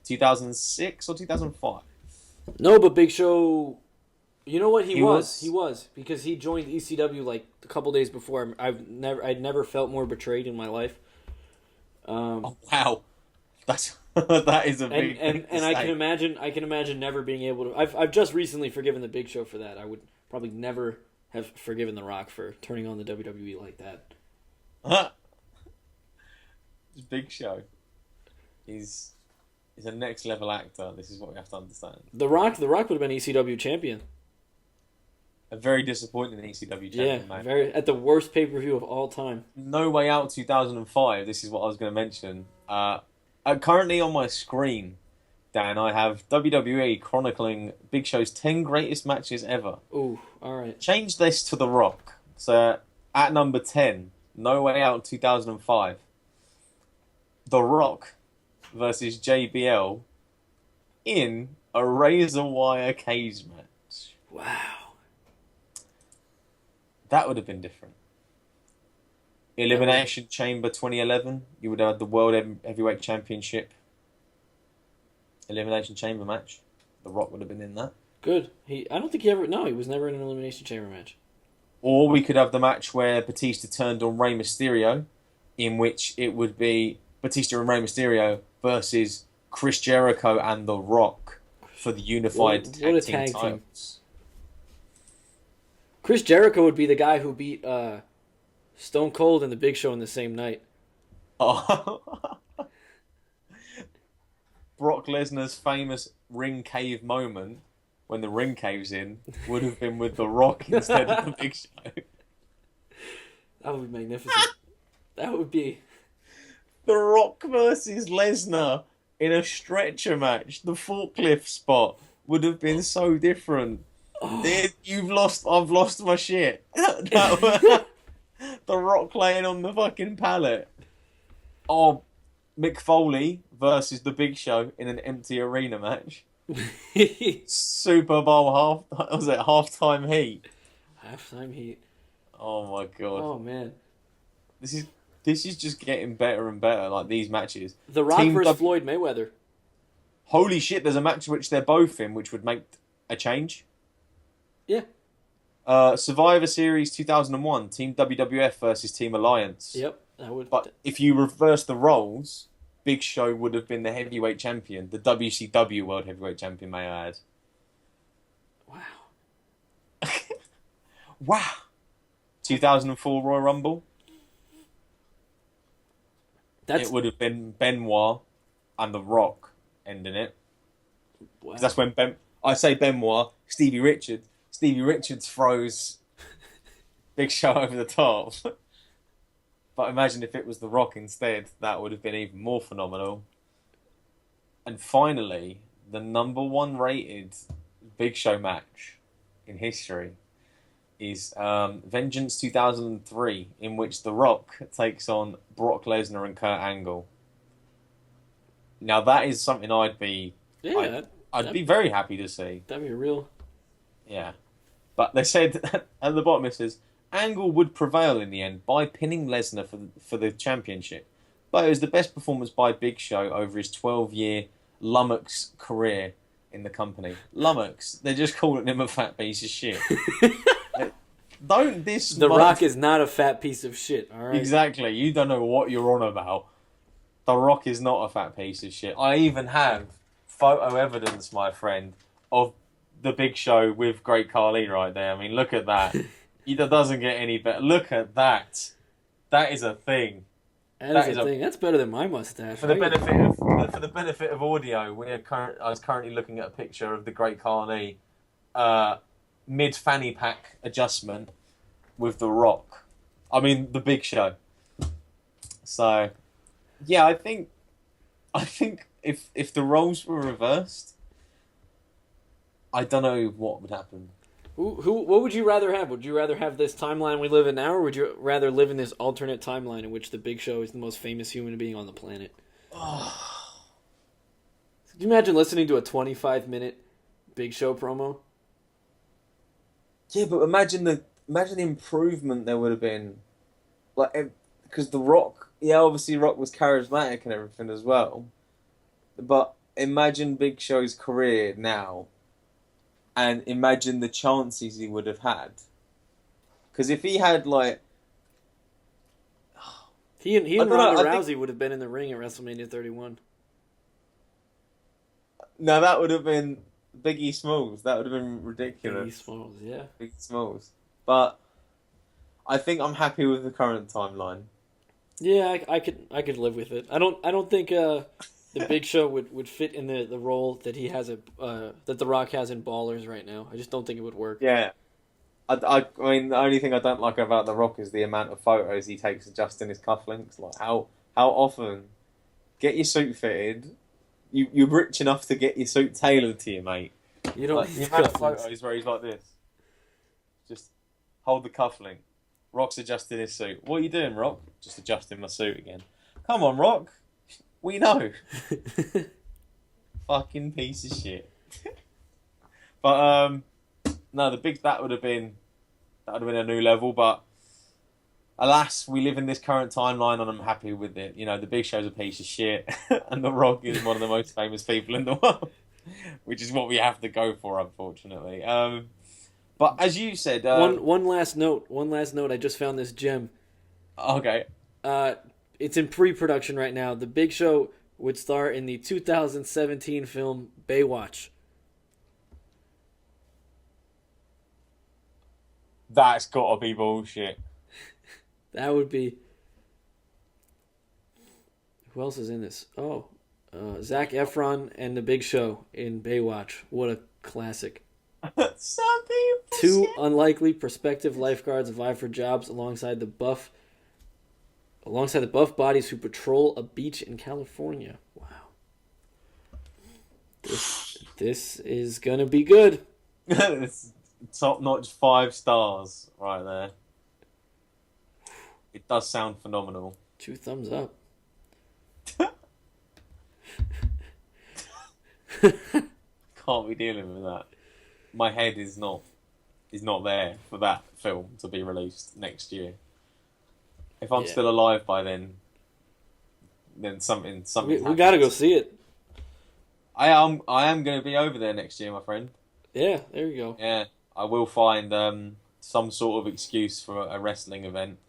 2006 or 2005? No, but Big Show... You know what? He was. He Because he joined ECW like a couple days before. I'd never felt more betrayed in my life. Oh, wow. That is a big and I can imagine never being able to. I've just recently forgiven the Big Show for that. I would probably never have forgiven The Rock for turning on the WWE like that. Big Show. He's a next level actor. This is what we have to understand. The Rock would have been ECW champion. A very disappointing ECW champion, mate. At the worst pay-per-view of all time. No Way Out 2005. This is what I was going to mention. Currently on my screen, Dan, I have WWE chronicling Big Show's 10 greatest matches ever. Ooh, all right. Change this to The Rock. So at number 10, No Way Out 2005. The Rock versus JBL in a razor wire cage match. Wow. That would have been different. Elimination Chamber 2011. You would have had the World Heavyweight Championship Elimination Chamber match. The Rock would have been in that. Good. I don't think he was never in an Elimination Chamber match. Or we could have the match where Batista turned on Rey Mysterio, in which it would be Batista and Rey Mysterio versus Chris Jericho and The Rock for the unified tag team titles. Chris Jericho would be the guy who beat Stone Cold and the Big Show in the same night. Oh. Brock Lesnar's famous ring cave moment when the ring caves in would have been with The Rock instead of the Big Show. That would be magnificent. That would be. The Rock versus Lesnar in a stretcher match, the forklift spot would have been so different. Oh. I've lost my shit. The Rock laying on the fucking pallet. Oh, Mick Foley versus the Big Show in an empty arena match. Super Bowl halftime heat. Halftime heat. Oh my god. Oh man. This is this is just getting better and better, like these matches. The Rock versus Floyd Mayweather. Holy shit, there's a match which they're both in, which would make a change. Yeah. Survivor Series 2001, Team WWF versus Team Alliance. Yep, that would. But if you reverse the roles, Big Show would have been the heavyweight champion, the WCW World Heavyweight Champion, may I add. Wow. Wow. 2004 Royal Rumble. It would have been Benoit and The Rock ending it. Wow. That's when I say Benoit, Stevie Richards. Stevie Richards throws Big Show over the top. But imagine if it was The Rock instead. That would have been even more phenomenal. And finally, the #1 rated Big Show match in history is Vengeance 2003, in which The Rock takes on Brock Lesnar and Kurt Angle. Now that is something I'd be very happy to see. That'd be real. Yeah. But they said at the bottom it says Angle would prevail in the end by pinning Lesnar for the championship. But it was the best performance by Big Show over his 12-year Lummox career in the company. Lummox, they're just calling him a fat piece of shit. Don't this The Rock is not a fat piece of shit, alright? Exactly. You don't know what you're on about. The Rock is not a fat piece of shit. I even have photo evidence, my friend, of the Big Show with Great Khali right there. I mean, look at that. It doesn't get any better. Look at that. That is a thing. That is a thing. That's better than my mustache. For the benefit of audio, I was currently looking at a picture of the Great Khali mid fanny pack adjustment with The Rock. I mean, the Big Show. So, yeah, I think if the roles were reversed, I don't know what would happen. What would you rather have? Would you rather have this timeline we live in now, or would you rather live in this alternate timeline in which the Big Show is the most famous human being on the planet? Oh. Can you imagine listening to a 25-minute Big Show promo? Yeah, but imagine the improvement there would have been, like, because The Rock, yeah, obviously Rock was charismatic and everything as well, but imagine Big Show's career now, and imagine the chances he would have had. Because if he had like, he and Ronda Rousey would have been in the ring at WrestleMania 31. No, that would have been Biggie Smalls. That would have been ridiculous. Biggie Smalls, yeah. Biggie Smalls. But I think I'm happy with the current timeline. Yeah, I could live with it. I don't think the Big Show would fit in the role that he has that The Rock has in Ballers right now. I just don't think it would work. Yeah. I mean, the only thing I don't like about The Rock is the amount of photos he takes adjusting his cufflinks. Like, how often? Get your suit fitted. You're rich enough to get your suit tailored to you, mate. You don't like, the amount of photos where he's like this. Just hold the cufflink. Rock's adjusting his suit. What are you doing, Rock? Just adjusting my suit again. Come on, Rock. We know. Fucking piece of shit. But no, that would have been a new level. But alas, we live in this current timeline, and I'm happy with it. You know, the Big Show's a piece of shit, and The Rock is one of the most famous people in the world, which is what we have to go for, unfortunately. But as you said, one last note. I just found this gem. Okay. It's in pre-production right now. The Big Show would star in the 2017 film Baywatch. That's gotta be bullshit. That would be... Who else is in this? Oh, Zac Efron and The Big Show in Baywatch. What a classic. Some people Two say- unlikely prospective lifeguards vie for jobs alongside the buff bodies who patrol a beach in California. Wow. This is gonna be good. It's top-notch 5 stars right there. It does sound phenomenal. 2 thumbs up. Can't be dealing with that. My head is not there for that film to be released next year. If I'm Yeah. still alive by then something. We gotta go see it. I am going to be over there next year, my friend. Yeah, there you go. Yeah, I will find some sort of excuse for a wrestling event.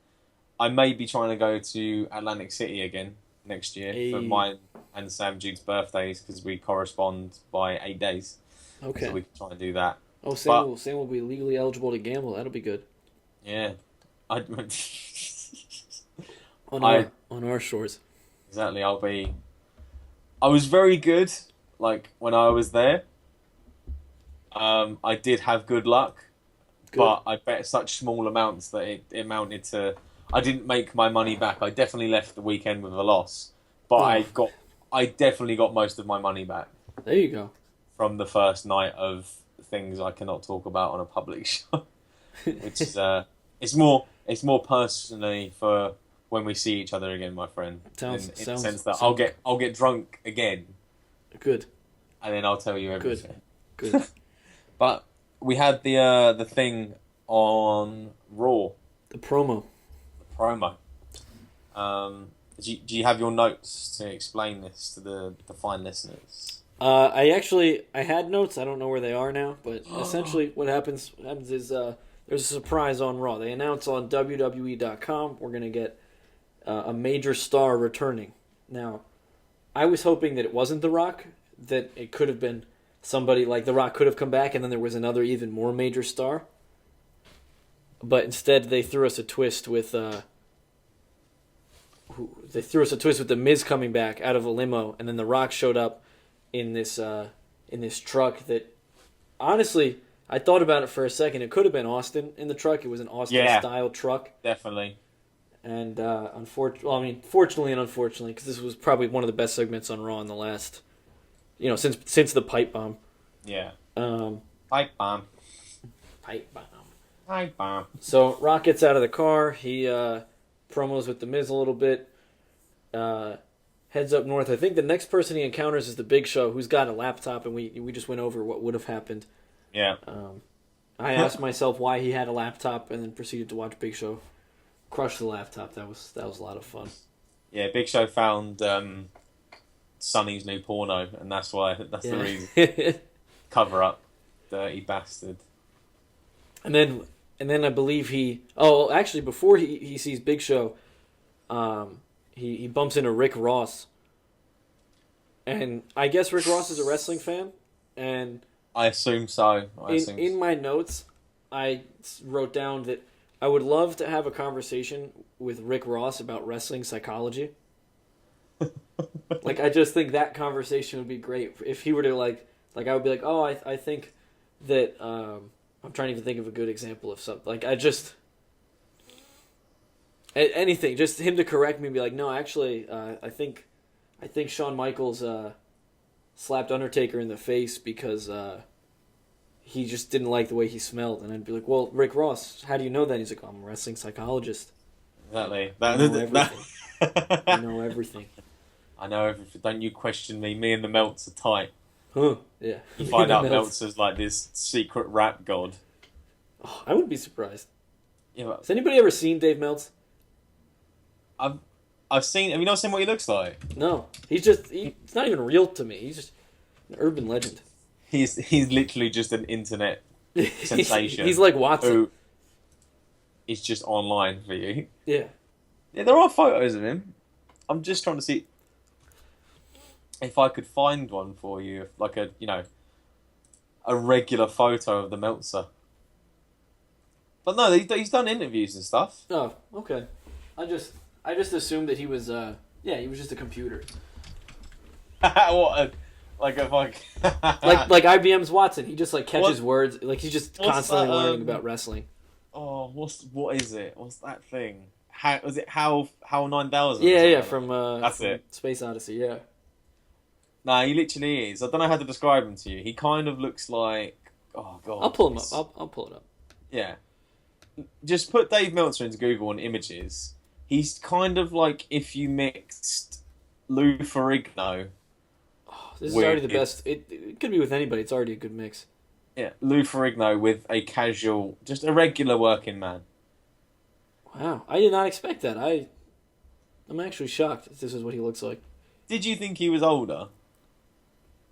I may be trying to go to Atlantic City again next year for Hey. mine and Sam Jude's birthdays because we correspond by 8 days. Okay. So we can try and do that. Oh, Sam will be legally eligible to gamble. That'll be good. Yeah. I, On our shores. exactly, I was very good, like, when I was there. I did have good luck, Good. but I bet such small amounts that it amounted to... I didn't make my money back. I definitely left the weekend with a loss, but Oh. I definitely got most of my money back There you go. from the first night of things I cannot talk about on a public show. Which is it's more personally for when we see each other again, my friend. Sounds- in the sounds- sense that sounds- I'll get drunk again, Good. and then I'll tell you everything. Good. But we had the thing on Raw, The promo. the promo. Do you have your notes to explain this to the fine listeners? I had notes. I don't know where they are now, but essentially what happens is there's a surprise on Raw. They announce on WWE.com we're gonna get a major star returning. Now, I was hoping that it wasn't The Rock, that it could have been somebody like The Rock could have come back, and then there was another even more major star. But instead, they threw us a twist with The Miz coming back out of a limo, and then The Rock showed up in this truck that, honestly, I thought about it for a second. It could have been Austin in the truck. It was an Austin-style truck. Definitely. And fortunately and unfortunately, because this was probably one of the best segments on Raw in the last, since the pipe bomb. Yeah. Um, Pipe bomb. pipe bomb. Pipe bomb. So Rock gets out of the car. He promos with The Miz a little bit. Heads up north. I think the next person he encounters is the Big Show, who's got a laptop, and we just went over what would have happened. Yeah. I asked myself why he had a laptop, and then proceeded to watch Big Show crush the laptop. That was a lot of fun. Yeah, Big Show found Sonny's new porno, and that's the reason. Cover up, dirty bastard. And then I believe before he sees Big Show, he bumps into Rick Ross. And I guess Rick Ross is a wrestling fan, and I assume so. in my notes, I wrote down that I would love to have a conversation with Rick Ross about wrestling psychology. Like, I just think that conversation would be great. If he were to, I would be like, oh, I think that, I'm trying to even think of a good example of something. Like, anything, just him to correct me and be like, no, actually, I think Shawn Michaels slapped Undertaker in the face because he just didn't like the way he smelled. And I'd be like, well, Rick Ross, how do you know that? He's like, I'm a wrestling psychologist. Exactly. I know everything. I know everything. I know everything. Don't you question me. Me and the Melts are tight. Huh, yeah. You find out Meltzer's like this secret rap god. Oh, I wouldn't be surprised. Yeah, but Has anybody ever seen Dave Meltz? I've seen... Have you not seen what he looks like? No. It's not even real to me. He's just an urban legend. He's literally just an internet sensation. He's like Watson. Who is just online for you. Yeah. Yeah, there are photos of him. I'm just trying to see if I could find one for you, like a regular photo of the Meltzer. But no, he's done interviews and stuff. Oh, okay. I just assumed that he was Yeah, he was just a computer. Like a fuck. like IBM's Watson. He just like catches What? words. Like he's just What's constantly that, learning about wrestling. Oh, what is it? What's that thing? How was it? How 9000? Yeah, from That's from it. Space Odyssey. Yeah. Nah, he literally is. I don't know how to describe him to you. He kind of looks like. Oh god. I'll pull him up. I'll pull it up. Yeah. Just put Dave Meltzer into Google on images. He's kind of like if you mixed Lou Ferrigno. Oh, this is already the best. It could be with anybody. It's already a good mix. Yeah, Lou Ferrigno with a casual, just a regular working man. Wow, I did not expect that. I'm actually shocked if this is what he looks like. Did you think he was older?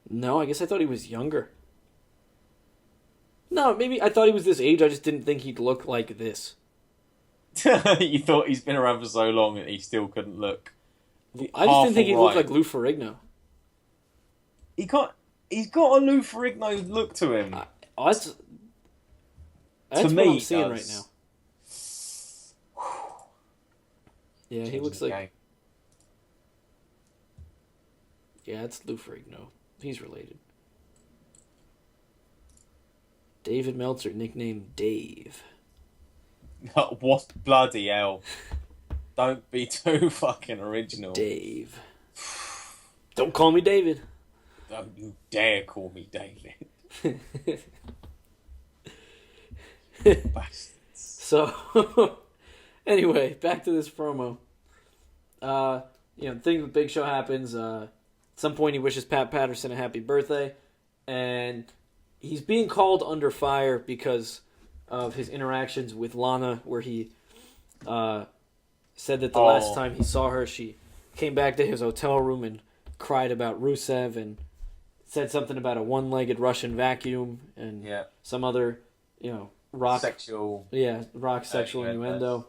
No, I guess I thought he was younger. No, maybe I thought he was this age. I just didn't think he'd look like this. You thought he's been around for so long and he still couldn't look. I just didn't think he'd look like Lou Ferrigno. He can't. He's got a Lou Ferrigno look to him. That's to what me, I'm seeing right now. Yeah, he looks like. Yeah, it's Lou Ferrigno. He's related. David Meltzer, nicknamed Dave. What bloody hell? Don't be too fucking original. Dave. Don't call me David. Don't you dare call me David. Bastards. So, anyway, back to this promo. The thing with Big Show happens. At some point, he wishes Pat Patterson a happy birthday, and he's being called under fire because of his interactions with Lana, where he said that the last time he saw her, she came back to his hotel room and cried about Rusev and said something about a one-legged Russian vacuum and some other, rock sexual. Yeah, rock sexual innuendo.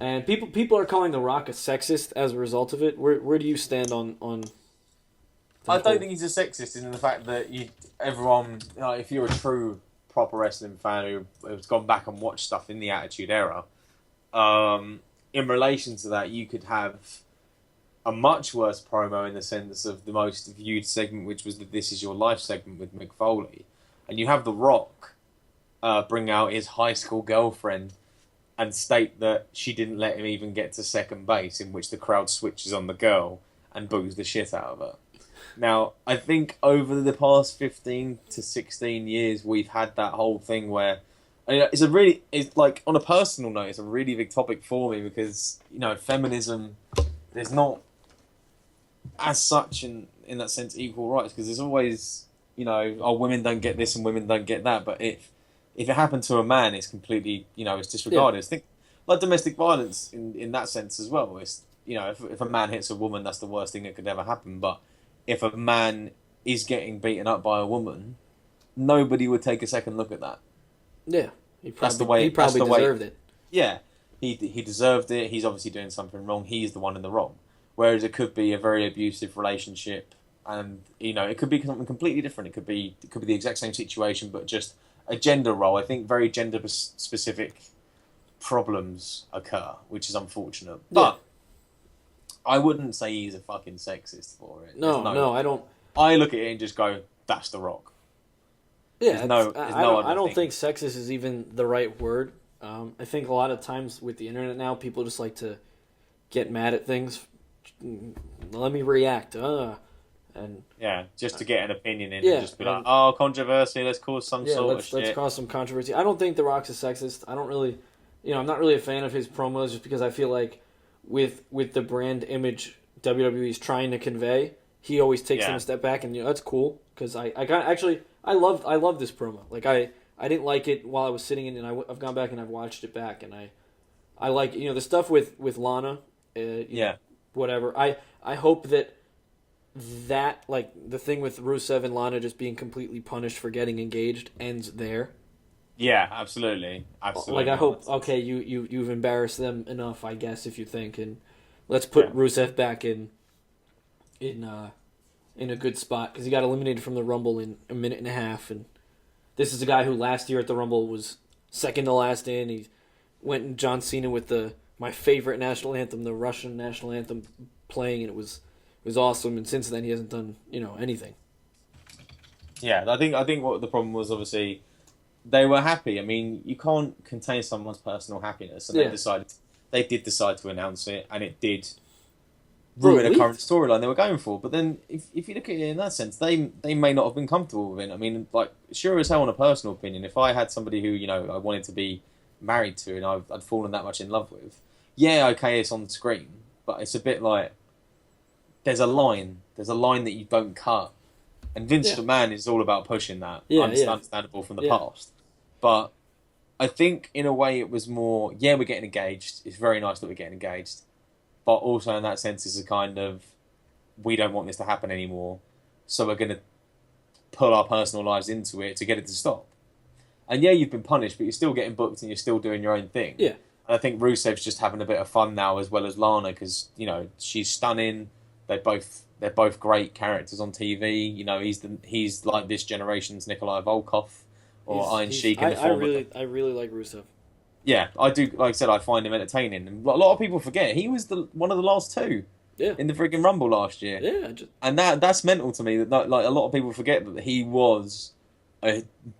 And people are calling The Rock a sexist as a result of it. Where do you stand on I don't think he's a sexist in the fact that everyone, if you're a true proper wrestling fan who has gone back and watched stuff in the Attitude Era, in relation to that, you could have a much worse promo in the sense of the most viewed segment, which was the This Is Your Life segment with Mick Foley. And you have The Rock bring out his high school girlfriend and state that she didn't let him even get to second base, in which the crowd switches on the girl and boos the shit out of her. Now, I think over the past 15 to 16 years, we've had that whole thing where it's like, on a personal note, it's a really big topic for me because, feminism, there's not, as such, in that sense, equal rights, because there's always, women don't get this and women don't get that, but if it happened to a man, it's completely, it's disregarded. Yeah. Think like domestic violence in that sense as well. It's, if a man hits a woman, that's the worst thing that could ever happen, but if a man is getting beaten up by a woman, nobody would take a second look at that. Yeah, he probably deserved it. Yeah, he deserved it. He's obviously doing something wrong. He's the one in the wrong. Whereas it could be a very abusive relationship, and it could be something completely different. It could be the exact same situation, but just a gender role. I think very gender specific problems occur, which is unfortunate. But I wouldn't say he's a fucking sexist for it. No, I don't. I look at it and just go, "That's The Rock." Yeah, I don't think sexist is even the right word. I think a lot of times with the internet now, people just like to get mad at things. Let me react. And just to get an opinion in and just be like, "Oh, controversy. Let's cause some sort of shit." Let's cause some controversy. I don't think The Rock's a sexist. I don't really, I'm not really a fan of his promos just because I feel like with the brand image WWE's trying to convey, he always takes them a step back, and that's cool because I love this promo. Like I didn't like it while I was sitting in, and I've gone back and I've watched it back, and I like the stuff with Lana. Whatever. I hope that like the thing with Rusev and Lana just being completely punished for getting engaged ends there. Yeah, absolutely. Like I hope you've embarrassed them enough, I guess, if you think, and let's put Rusev back in a good spot because he got eliminated from the Rumble in a minute and a half, and this is a guy who last year at the Rumble was second to last in. He went in John Cena with the my favorite national anthem, the Russian national anthem, playing, and it was awesome. And since then, he hasn't done anything. Yeah, I think what the problem was, obviously they were happy. I mean, you can't contain someone's personal happiness, and Yeah. they did decide to announce it, and it did Well, ruin it a current leaked. storyline they were going for. But then, if you look at it in that sense, they may not have been comfortable with it. I mean, like, sure as hell, on a personal opinion, if I had somebody who I wanted to be married to and I'd fallen that much in love with, yeah, okay, it's on the screen, but it's a bit like there's a line that you don't cut, and Vince Yeah. McMahon is all about pushing that. Yeah, yeah. Understandable from the Yeah. past, but I think in a way it was more, yeah, we're getting engaged. It's very nice that we're getting engaged, but also in that sense, it's a kind of, we don't want this to happen anymore, so we're going to pull our personal lives into it to get it to stop. And yeah, you've been punished, but you're still getting booked and you're still doing your own thing. Yeah. And I think Rusev's just having a bit of fun now, as well as Lana, because she's stunning. They're both great characters on TV. He's like this generation's Nikolai Volkov or Iron Sheik in the form of. I really like Rusev. Yeah, I do. Like I said, I find him entertaining, and a lot of people forget he was one of the last two Yeah. in the friggin' Rumble last year. Yeah. Just, And that's mental to me. That like a lot of people forget that he was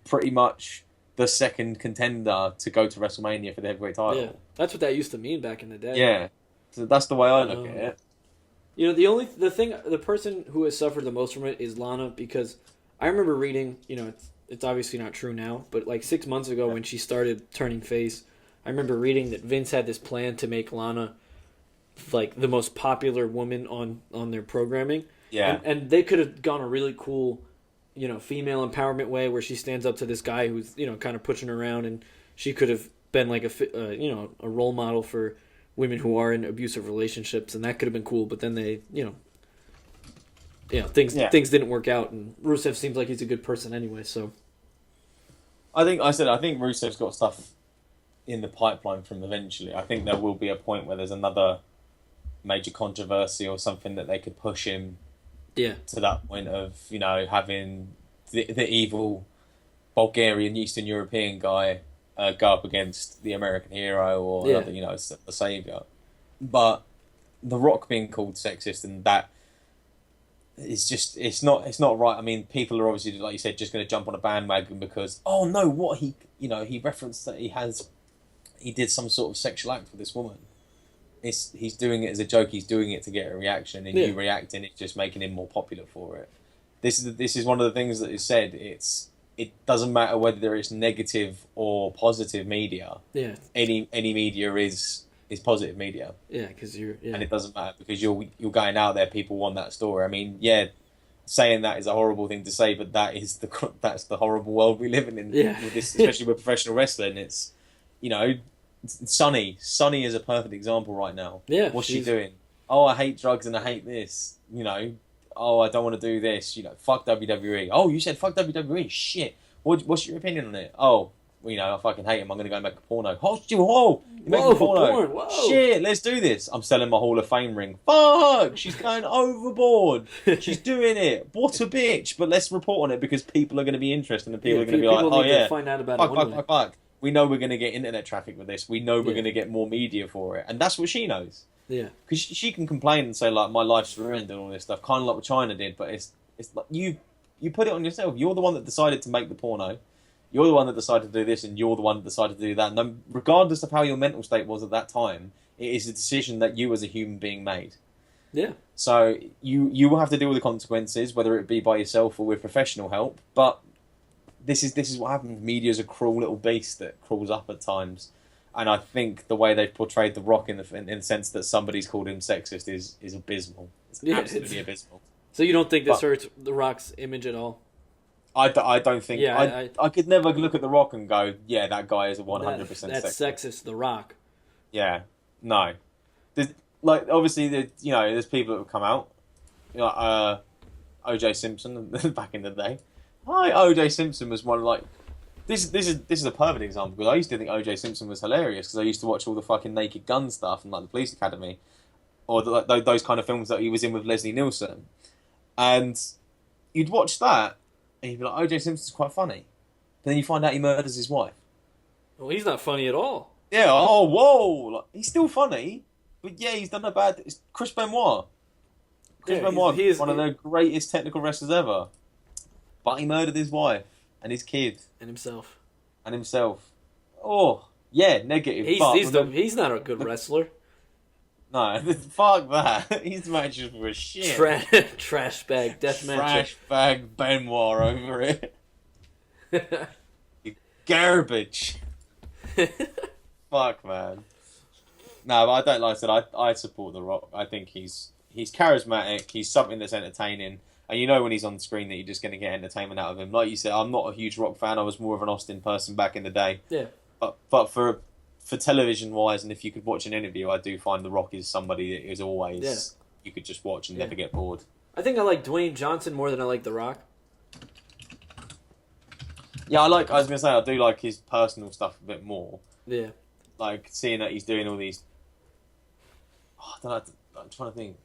pretty much the second contender to go to WrestleMania for the heavyweight title. yeah. That's what that used to mean back in the day. Yeah, so that's the way I look at it. The person who has suffered the most from it is Lana, because I remember reading, it's obviously not true now, but like 6 months ago when she started turning face, I remember reading that Vince had this plan to make Lana like the most popular woman on their programming. Yeah, And they could have gone a really cool, female empowerment way where she stands up to this guy who's, kind of pushing her around, and she could have been like a role model for women who are in abusive relationships, and that could have been cool. But then they, things didn't work out, and Rusev seems like he's a good person anyway. So I think Rusev's got stuff in the pipeline from eventually. I think there will be a point where there's another major controversy or something that they could push him yeah, to that point of having the evil Bulgarian Eastern European guy go up against the American hero or Yeah. another, the savior. But The Rock being called sexist, and that is just, it's not right. I mean, people are obviously, like you said, just going to jump on a bandwagon because, oh no, what he referenced that he did some sort of sexual act with this woman. He's doing it as a joke. He's doing it to get a reaction, and you reacting, it's just making him more popular for it. This is one of the things that is said. It doesn't matter whether it's negative or positive media. yeah, Any media is positive media, yeah, because and it doesn't matter because you're going out there. People want that story. I mean, yeah, saying that is a horrible thing to say, but that's the horrible world we live in. Yeah. With this, especially with professional wrestling, it's Sunny is a perfect example right now. Yeah, What's she she's- doing? Oh, I hate drugs and I hate this. Oh, I don't want to do this. Fuck WWE. Oh, you said fuck WWE. Shit. What's your opinion on it? Oh, I fucking hate him. I'm gonna go make a porno. Oh, you're making a porno. porn, whoa. Shit, let's do this. I'm selling my Hall of Fame ring. Fuck, she's going overboard. She's doing it. What a bitch. But let's report on it because people are going to be interested and people are going to be like, oh need to yeah, find out about fuck, it. fuck, One way. fuck, fuck. We know we're going to get internet traffic with this. We know we're Yeah. going to get more media for it, and that's what she knows. Yeah, Because she can complain and say like my life's ruined and all this stuff, kind of like what China did. But it's like you put it on yourself. You're the one that decided to make the porno. You're the one that decided to do this, and you're the one that decided to do that. And regardless of how your mental state was at that time, it is a decision that you as a human being made. yeah, So you will have to deal with the consequences, whether it be by yourself or with professional help. But this is what happens. Media's a cruel little beast that crawls up at times. And I think the way they've portrayed The Rock in the sense that somebody's called him sexist is abysmal. It's Yeah, absolutely abysmal. So you don't think this But- hurts The Rock's image at all? I don't think... Yeah, I could never look at The Rock and go, yeah, that guy is a 100% That's sexist. sexist, The Rock. Yeah, no. Obviously, there's people that have come out. O.J. Simpson back in the day. O.J. Simpson was one of like... This is a perfect example because I used to think O.J. Simpson was hilarious because I used to watch all the fucking Naked Gun stuff and like the Police Academy or those kind of films that he was in with Leslie Nielsen, and you'd watch that and you'd be like, O.J. Simpson's quite funny, but then you find out he murders his wife. Well, he's not funny at all. Yeah. Oh, whoa! Like, he's still funny, but yeah, he's done a bad. It's Chris Benoit. Chris Yeah, Benoit, he is one of the greatest technical wrestlers ever, but he murdered his wife and his kid and himself. and himself. Oh, yeah, negative. But remember, He's not a good wrestler. no, fuck that. His matches were shit. Trash trash bag death matcher. Trash bag Benoit over it. Garbage. Fuck, man. No, but I don't like that. I support The Rock. I think he's charismatic. He's something that's entertaining. And you know when he's on screen that you're just going to get entertainment out of him. Like you said, I'm not a huge Rock fan. I was more of an Austin person back in the day. Yeah. But for television wise, and if you could watch an interview, I do find The Rock is somebody that is always you could just watch and never get bored. I think I like Dwayne Johnson more than I like The Rock. Yeah, I was gonna say I do like his personal stuff a bit more. Yeah. Like seeing that he's doing all these. Oh, I don't know. I'm trying to think.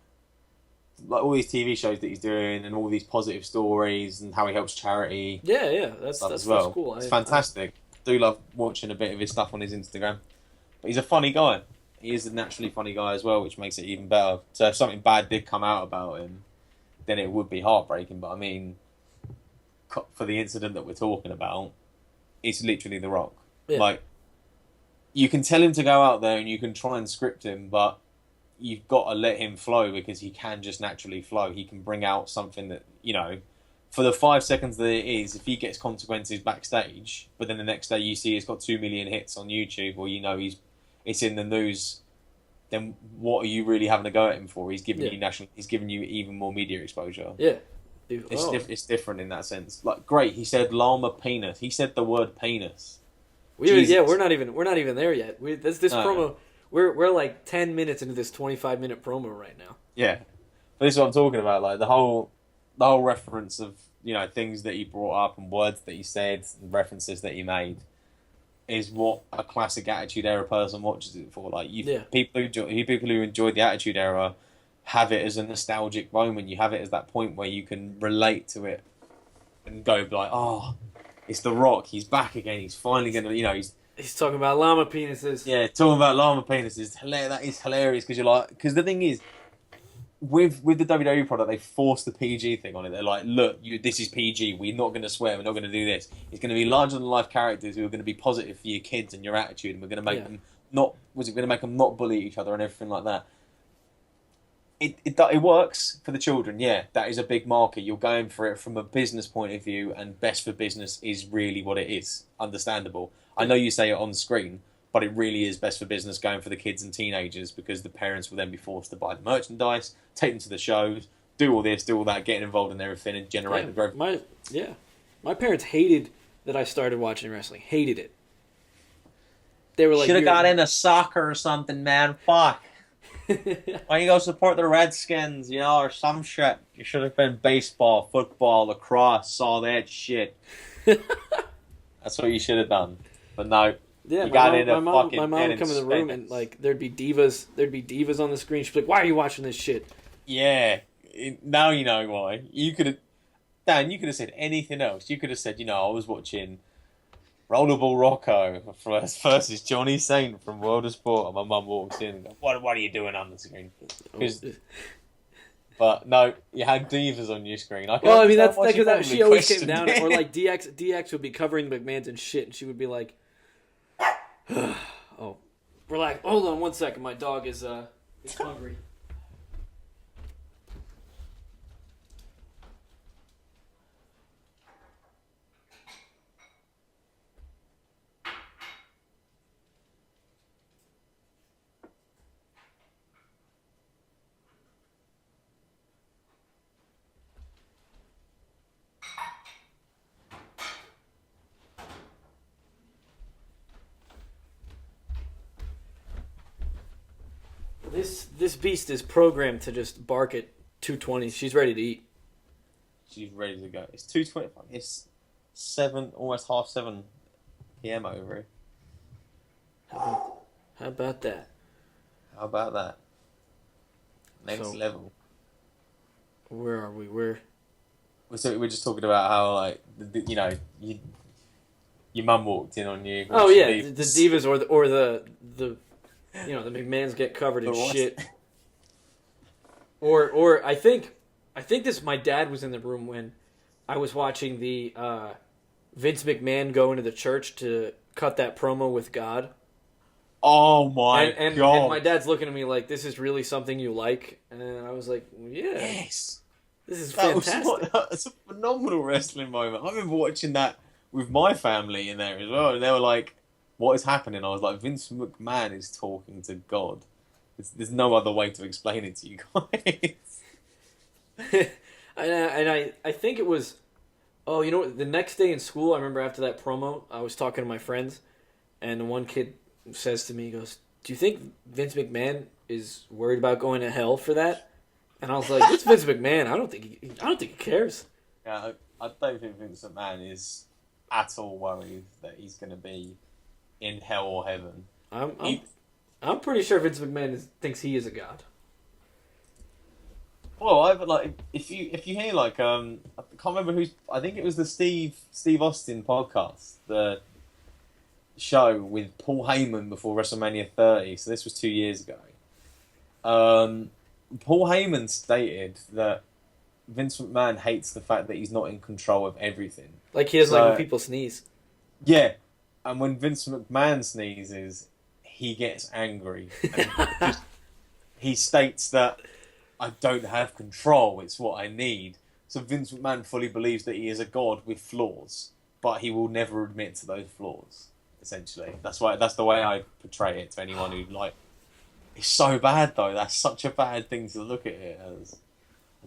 Like all these TV shows that he's doing, and all these positive stories, and how he helps charity. Yeah. That's as well. That's cool. It's fantastic. Do love watching a bit of his stuff on his Instagram. But he's a funny guy. He is a naturally funny guy as well, which makes it even better. So if something bad did come out about him, then it would be heartbreaking. But I mean, for the incident that we're talking about, it's literally The Rock. Yeah. Like, you can tell him to go out there and you can try and script him, but you've got to let him flow because he can just naturally flow. He can bring out something that, for the 5 seconds that it is, if he gets consequences backstage, but then the next day you see he's got 2 million hits on YouTube, or it's in the news, then what are you really having to go at him for? He's giving he's giving you even more media exposure. Yeah. It's different in that sense. Like, great, he said llama penis. He said the word penis. We're not even there yet. This No. promo. We're like 10 minutes into this 25-minute promo right now. Yeah, but this is what I'm talking about. Like the whole reference of things that he brought up and words that he said and references that he made is what a classic Attitude Era person watches it for. Like people who enjoyed the Attitude Era have it as a nostalgic moment. You have it as that point where you can relate to it and go like, oh, it's The Rock. He's back again. He's finally gonna, He's talking about llama penises. Yeah, talking about llama penises. That is hilarious because the thing is, with the WWE product, they force the PG thing on it. They're like, look, this is PG. We're not going to swear. We're not going to do this. It's going to be larger than life characters who are going to be positive for your kids and your attitude, and we're going to make them not. Was it going to make them not bully each other and everything like that? It works for the children. Yeah, that is a big market. You're going for it from a business point of view, and best for business is really what it is. Understandable. I know you say it on screen, but it really is best for business going for the kids and teenagers because the parents will then be forced to buy the merchandise, take them to the shows, do all this, do all that, getting involved in everything and generate the growth. My parents hated that I started watching wrestling. Hated it. They were like, should have got into soccer or something, man. Fuck. Why you go support the Redskins, or some shit? You should have been baseball, football, lacrosse, all that shit. That's what you should have done. But no. Yeah, you my mom would come in the room and like there'd be divas on the screen. She'd be like, "Why are you watching this shit?" Yeah, now you know why. You could have said anything else. You could have said, I was watching Rollerball Rocco versus Johnny Saint from World of Sport, and my mum walks in and goes, "What are you doing on the screen?" But no, you had divas on your screen. That's because she always came down, or like DX would be covering McMahon's and shit, and she would be like, "Oh, relax. Hold on 1 second. My dog is hungry." This beast is programmed to just bark at 2:20. She's ready to eat. She's ready to go. It's 2:20. It's 7, almost 7:30 p.m. over here. How about that? How about that? Next level. Where are we? So we're just talking about how, like, Your mum walked in on you. Oh yeah, the Divas or the the McMahons get covered in shit. Or I think my dad was in the room when I was watching the Vince McMahon go into the church to cut that promo with God. Oh my god! And my dad's looking at me like, "This is really something you like?" And I was like, "Yeah, yes, this is fantastic." That's a phenomenal wrestling moment. I remember watching that with my family in there as well, and they were like, "What is happening?" I was like, "Vince McMahon is talking to God." There's no other way to explain it to you guys. and I think it was, the next day in school, I remember after that promo, I was talking to my friends, and the one kid says to me, he goes, "Do you think Vince McMahon is worried about going to hell for that?" And I was like, "It's Vince McMahon. I don't think he cares." Yeah, I don't think Vince McMahon is at all worried that he's going to be in hell or heaven. I'm pretty sure Vince McMahon thinks he is a god. Well, if you hear I can't remember who's. I think it was the Steve Austin podcast, the show with Paul Heyman before WrestleMania 30. So this was 2 years ago. Paul Heyman stated that Vince McMahon hates the fact that he's not in control of everything. Like he doesn't like when people sneeze. Yeah, and when Vince McMahon sneezes, he gets angry. And he states that I don't have control, it's what I need. So Vince McMahon fully believes that he is a god with flaws, but he will never admit to those flaws, essentially. That's the way I portray it to anyone who, it's so bad, though. That's such a bad thing to look at it as.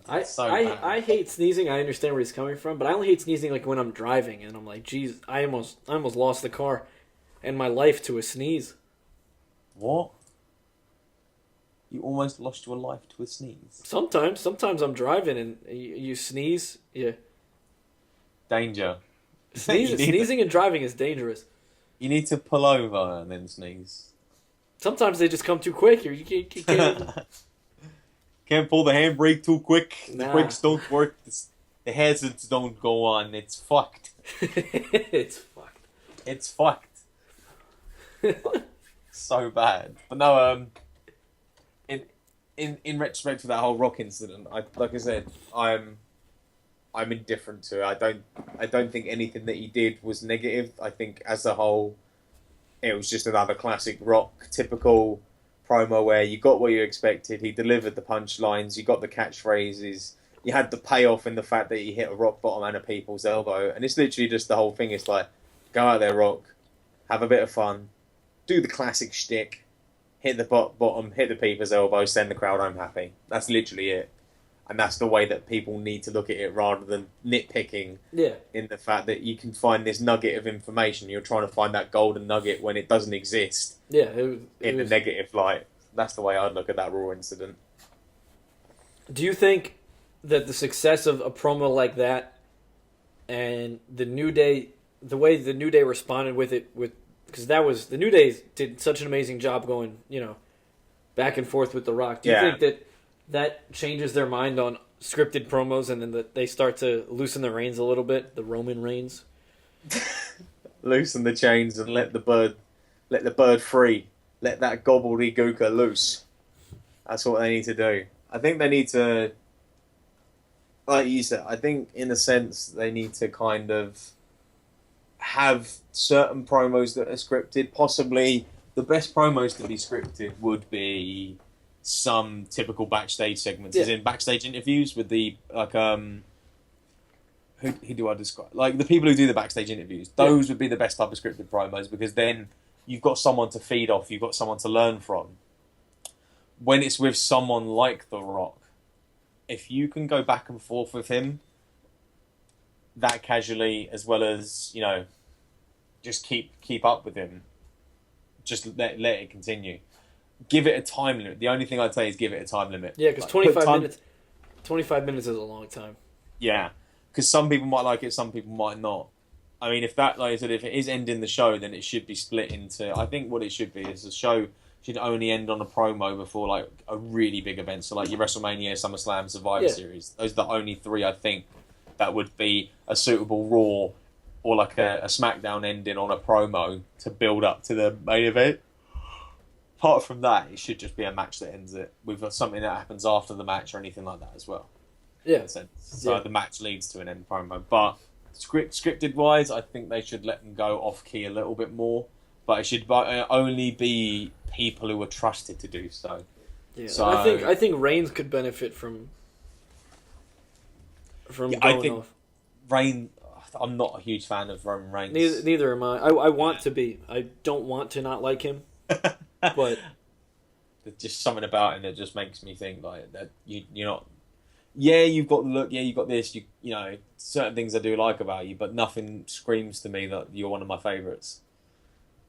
I hate sneezing. I understand where he's coming from, but I only hate sneezing when I'm driving, and I'm like, geez, I almost lost the car and my life to a sneeze. What? You almost lost your life to a sneeze? Sometimes I'm driving and you sneeze. Yeah. Danger. Sneezing and driving is dangerous. You need to pull over and then sneeze. Sometimes they just come too quick. You can't. Can't pull the handbrake too quick. Nah. The brakes don't work. The hazards don't go on. It's fucked. It's fucked. It's fucked. So bad. But no, in retrospect to that whole Rock incident, like I said, I'm indifferent to it. I don't think anything that he did was negative. I think as a whole, it was just another classic Rock, typical promo where you got what you expected. He delivered the punchlines. You got the catchphrases. You had the payoff in the fact that he hit a rock bottom and a people's elbow. And it's literally just the whole thing. It's like, go out there, Rock, have a bit of fun, do the classic shtick, hit the bottom, hit the people's elbow, send the crowd home happy. That's literally it. And that's the way that people need to look at it rather than nitpicking in the fact that you can find this nugget of information. You're trying to find that golden nugget when it doesn't exist in the negative light. That's the way I'd look at that Raw incident. Do you think that the success of a promo like that and the New Day, the way the New Day responded with it, because the New Day did such an amazing job going, back and forth with The Rock. Do you think that changes their mind on scripted promos, and then that they start to loosen the reins a little bit, the Roman reins? Loosen the chains and let the bird free. Let that gobbledygooker loose. That's what they need to do. I think they need to, like you said, I think in a sense they need to kind of have certain promos that are scripted. Possibly the best promos to be scripted would be some typical backstage segments, as in backstage interviews with the who do I describe? Like the people who do the backstage interviews. Those would be the best type of scripted promos because then you've got someone to feed off, you've got someone to learn from. When it's with someone like The Rock, if you can go back and forth with him that casually, as well as just keep up with him, just let it continue. Give it a time limit. The only thing I'd say is give it a time limit. Yeah, because 25 minutes is a long time. Yeah, because some people might like it, some people might not. I mean, if it is ending the show, then it should be split into. I think what it should be is the show should only end on a promo before a really big event. So your WrestleMania, SummerSlam, Survivor Series. Those are the only three I think that would be a suitable Raw or like a SmackDown ending on a promo to build up to the main event. Apart from that, it should just be a match that ends it with something that happens after the match or anything like that as well. Yeah. So the match leads to an end promo. But scripted wise, I think they should let them go off key a little bit more. But it should only be people who are trusted to do so. Yeah. So I think Reigns could benefit from going off. Reigns, I'm not a huge fan of Roman Reigns. Neither am I. I want to be. I don't want to not like him. But there's just something about him that just makes me think like that you're not. Yeah, you've got the look. Yeah, you've got this. You know certain things I do like about you, but nothing screams to me that you're one of my favourites.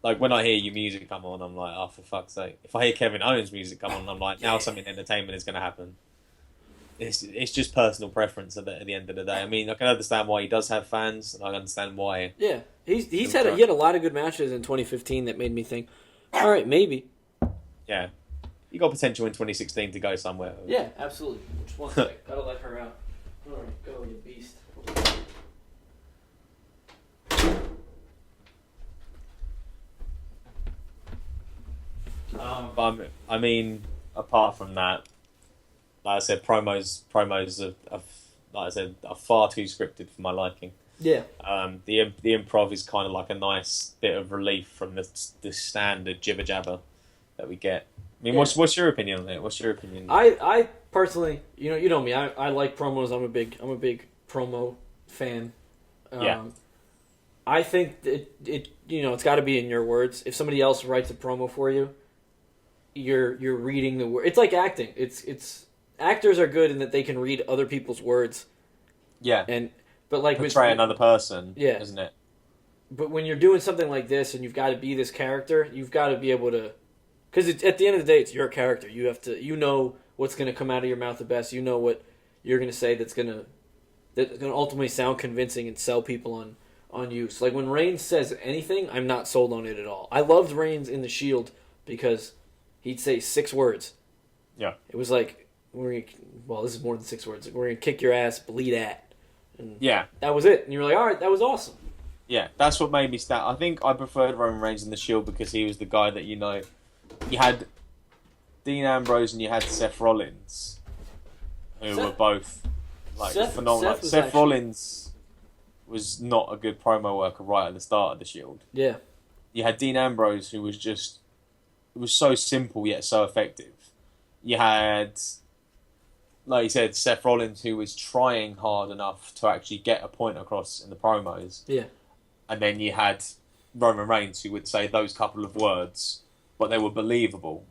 Like when I hear your music come on, I'm like, oh, for fuck's sake. If I hear Kevin Owens' music come on, I'm like, now something entertainment is going to happen. It's just personal preference at the end of the day. I mean, I can understand why he does have fans, and I understand why. Yeah, he had a lot of good matches in 2015 that made me think, all right, maybe. Yeah, you got potential in 2016 to go somewhere. Yeah, absolutely. Just one sec, gotta let her out. All right, go, you beast. But I mean, apart from that, like I said, promos are like I said, are far too scripted for my liking. Yeah. The improv is kind of like a nice bit of relief from the standard jibber jabber that we get. I mean, what's your opinion on it? What's your opinion? I personally, you know me. I like promos. I'm a big promo fan. Yeah. I think it it's got to be in your words. If somebody else writes a promo for you, you're reading the word. It's like acting. It's actors are good in that they can read other people's words. Yeah. But like portray another person. Yeah. Isn't it? But when you're doing something like this and you've got to be this character, you've got to be able to, because at the end of the day, it's your character. You have to, what's going to come out of your mouth the best. You know what you're going to say that's going to ultimately sound convincing and sell people on you. So like when Reigns says anything, I'm not sold on it at all. I loved Reigns in the Shield because he'd say 6 words. Yeah. It was like, this is more than 6 words. Like, we're going to kick your ass, bleed at. And yeah. That was it. And you were like, all right, that was awesome. Yeah, that's what made me stand. I think I preferred Roman Reigns in the Shield because he was the guy that, you had Dean Ambrose and you had Seth Rollins, who were both phenomenal. Seth Rollins was not a good promo worker right at the start of the Shield. Yeah. You had Dean Ambrose, who was it was so simple yet so effective. You had, like you said, Seth Rollins, who was trying hard enough to actually get a point across in the promos. Yeah. And then you had Roman Reigns, who would say those couple of words, but they were believable.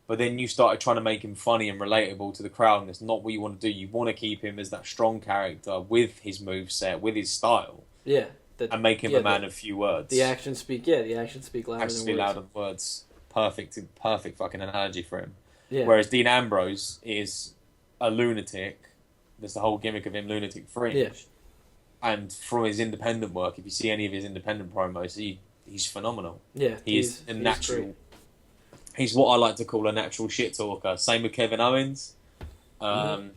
But then you started trying to make him funny and relatable to the crowd, and it's not what you want to do. You want to keep him as that strong character with his moveset, with his style. Yeah. And make him a man of few words. The actions speak louder than words. Louder than words. Perfect fucking analogy for him. Yeah. Whereas Dean Ambrose is a lunatic. There's the whole gimmick of him, lunatic fringe. Yeah. And from his independent work, if you see any of his independent promos, he's phenomenal. Yeah, he's a natural. He's what I like to call a natural shit talker. Same with Kevin Owens. I'm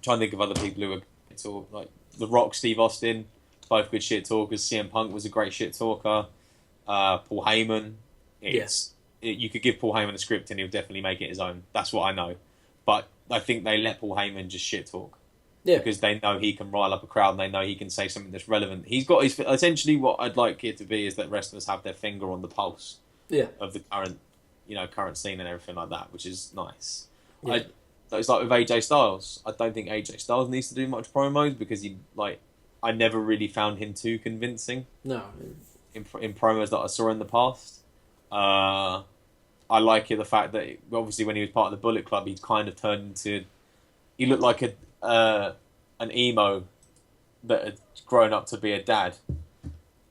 trying to think of other people who are like The Rock, Steve Austin, both good shit talkers. CM Punk was a great shit talker. Paul Heyman. You could give Paul Heyman a script and he'll definitely make it his own. That's what I know. But I think they let Paul Heyman just shit talk. Yeah. Because they know he can rile up a crowd and they know he can say something that's relevant. He's got essentially what I'd like it to be is that wrestlers have their finger on the pulse of the current scene and everything like that, which is nice. Yeah. It's like with AJ Styles. I don't think AJ Styles needs to do much promos because I never really found him too convincing. No. In promos that I saw in the past. I like the fact that obviously when he was part of the Bullet Club, he kind of turned into. He looked like an emo that had grown up to be a dad.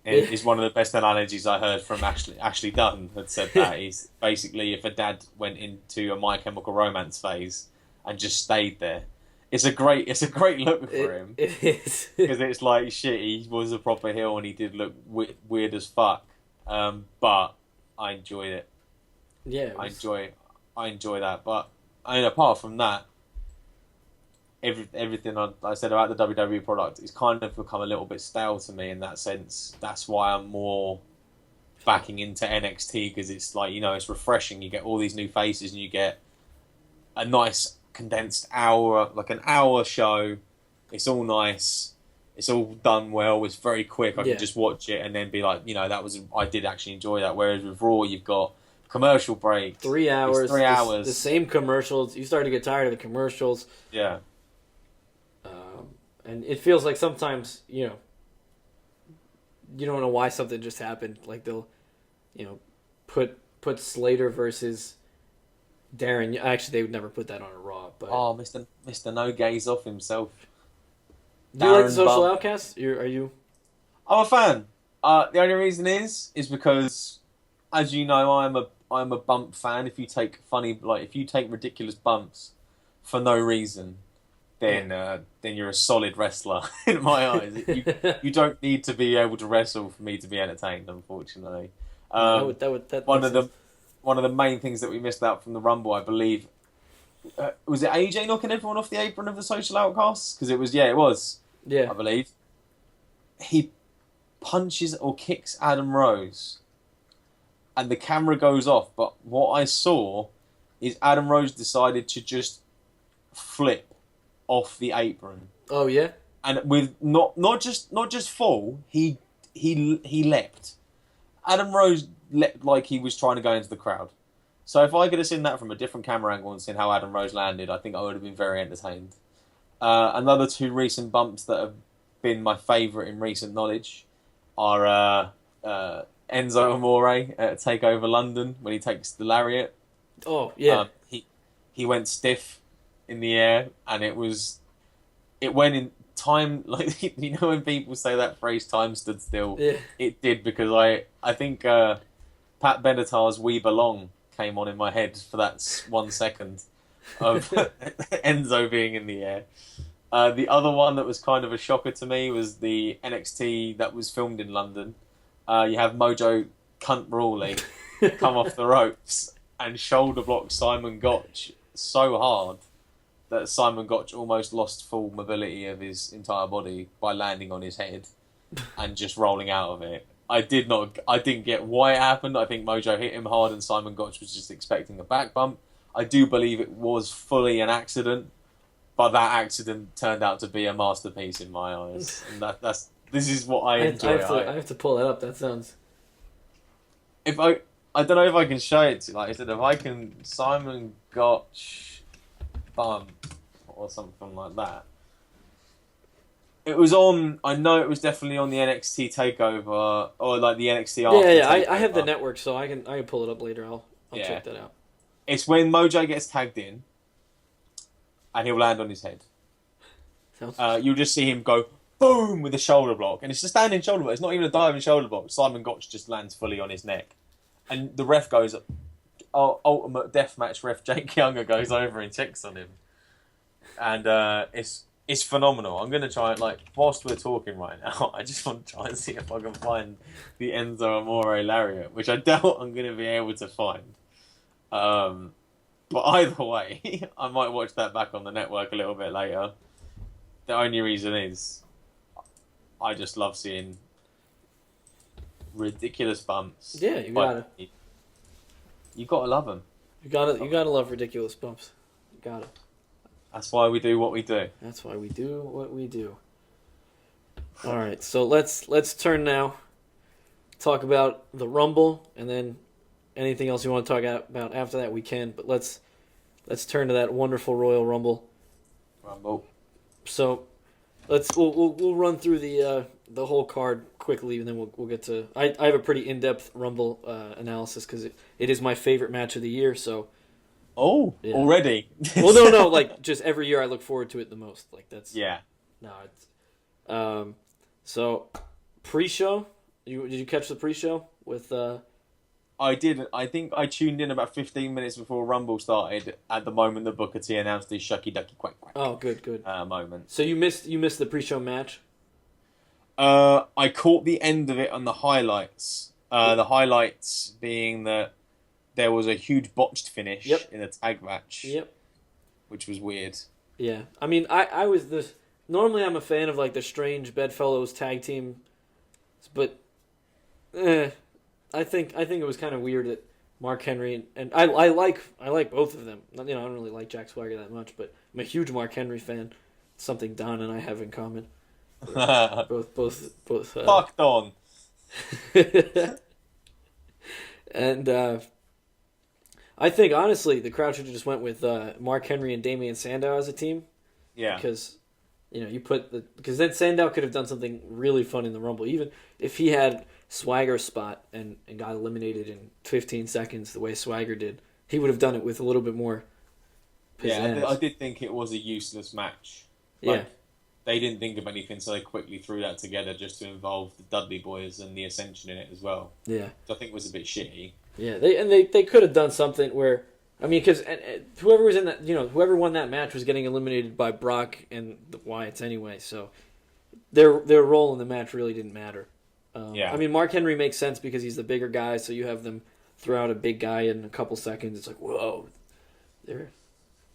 Is one of the best analogies I heard from Ashley Dunn had said that. He's basically if a dad went into a My Chemical Romance phase and just stayed there. It's a great look for him. It is. Because it's like shit, he was a proper heel and he did look weird as fuck. But I enjoyed it. Yeah. I enjoy that. But apart from that, everything I said about the WWE product is kind of become a little bit stale to me in that sense. That's why I'm more backing into NXT, because it's like, it's refreshing. You get all these new faces and you get a nice condensed hour, like an hour show. It's all nice. It's all done well. It's very quick. I can just watch it and then be like, I did actually enjoy that. Whereas with Raw, you've got commercial breaks. 3 hours. It's 3 hours. The same commercials. You start to get tired of the commercials. Yeah. And it feels like sometimes, you don't know why something just happened. Like they'll, put Slater versus Darren. Actually, they would never put that on a Raw. But Mr. No Gaze Off himself. Do you like the Social Outcasts? Are you? I'm a fan. The only reason is because, as you know, I'm a bump fan. If you take ridiculous bumps for no reason, then you're a solid wrestler in my eyes. You don't need to be able to wrestle for me to be entertained, unfortunately. One of the main things that we missed out from the Rumble, I believe, was it AJ knocking everyone off the apron of the Social Outcasts? Because it was. I believe he punches or kicks Adam Rose, and the camera goes off. But what I saw is Adam Rose decided to just flip off the apron. Oh yeah, and with not just fall. He leapt. Adam Rose leapt like he was trying to go into the crowd. So if I could have seen that from a different camera angle and seen how Adam Rose landed, I think I would have been very entertained. Another two recent bumps that have been my favourite in recent knowledge are Enzo Amore at TakeOver London when he takes the lariat. Oh yeah, he went stiff in the air, and it went in time, like when people say that phrase "time stood still." Yeah. It did, because I think Pat Benatar's "We Belong" came on in my head for that 1 second of Enzo being in the air. The other one that was kind of a shocker to me was the NXT that was filmed in London. You have Mojo Cunt Brawley come off the ropes and shoulder block Simon Gotch so hard that Simon Gotch almost lost full mobility of his entire body by landing on his head and just rolling out of it. I didn't get why it happened. I think Mojo hit him hard and Simon Gotch was just expecting a back bump. I do believe it was fully an accident, but that accident turned out to be a masterpiece in my eyes. And this is what I enjoy. I have to pull that up. That sounds... I don't know if I can show it to you. Like I said, if I can Simon Gotch bump or something like that. It was on. I know it was definitely on the NXT Takeover or like the NXT after. Yeah. I have the network, so I can pull it up later. I'll check that out. It's when Mojo gets tagged in, and he'll land on his head. You'll just see him go boom with a shoulder block, and it's a standing shoulder block. It's not even a diving shoulder block. Simon Gotch just lands fully on his neck, and the ref goes. Ultimate Deathmatch ref Jake Younger goes over and checks on him, and it's phenomenal. I'm gonna try it whilst we're talking right now. I just want to try and see if I can find the Enzo Amore lariat, which I doubt I'm gonna be able to find. But either way, I might watch that back on the network a little bit later. The only reason is I just love seeing ridiculous bumps. Yeah, You gotta love them. You gotta love ridiculous bumps. You gotta. That's why we do what we do. That's why we do what we do. All right, so let's turn now. Talk about the Rumble, and then anything else you want to talk about after that we can. But let's turn to that wonderful Royal Rumble. So we'll run through the whole card quickly, and then we'll get to. I have a pretty in-depth Rumble analysis because it is my favorite match of the year. So. Oh, yeah. Already? Well, no. Like just every year, I look forward to it the most. Like that's. Yeah. No, it's. So, pre-show. Did you catch the pre-show with? I did. I think I tuned in about 15 minutes before Rumble started. At the moment that Booker T announced his shucky ducky quack quack. Oh, good. Moment. So you missed the pre-show match. I caught the end of it on the highlights. The highlights being that there was a huge botched finish in the tag match. Yep. Which was weird. Yeah, I mean, I was the normally I'm a fan of like the strange bedfellows tag team, but I think it was kind of weird that Mark Henry and I like both of them. You know, I don't really like Jack Swagger that much, but I'm a huge Mark Henry fan. Something Don and I have in common. Both. Fuck Don. And I think honestly, the crowd should have just went with Mark Henry and Damian Sandow as a team. Yeah. Because because then Sandow could have done something really fun in the Rumble, even if he had Swagger's spot and got eliminated in 15 seconds the way Swagger did. He would have done it with a little bit more pizzazz. Yeah, I did think it was a useless match. Yeah. They didn't think of anything, so they quickly threw that together just to involve the Dudley Boys and the Ascension in it as well. Yeah. Which I think was a bit shitty. Yeah, they could have done something where, I mean, because whoever was in that, whoever won that match was getting eliminated by Brock and the Wyatts anyway, so their role in the match really didn't matter. Yeah. I mean, Mark Henry makes sense because he's the bigger guy, so you have them throw out a big guy in a couple seconds. It's like, whoa,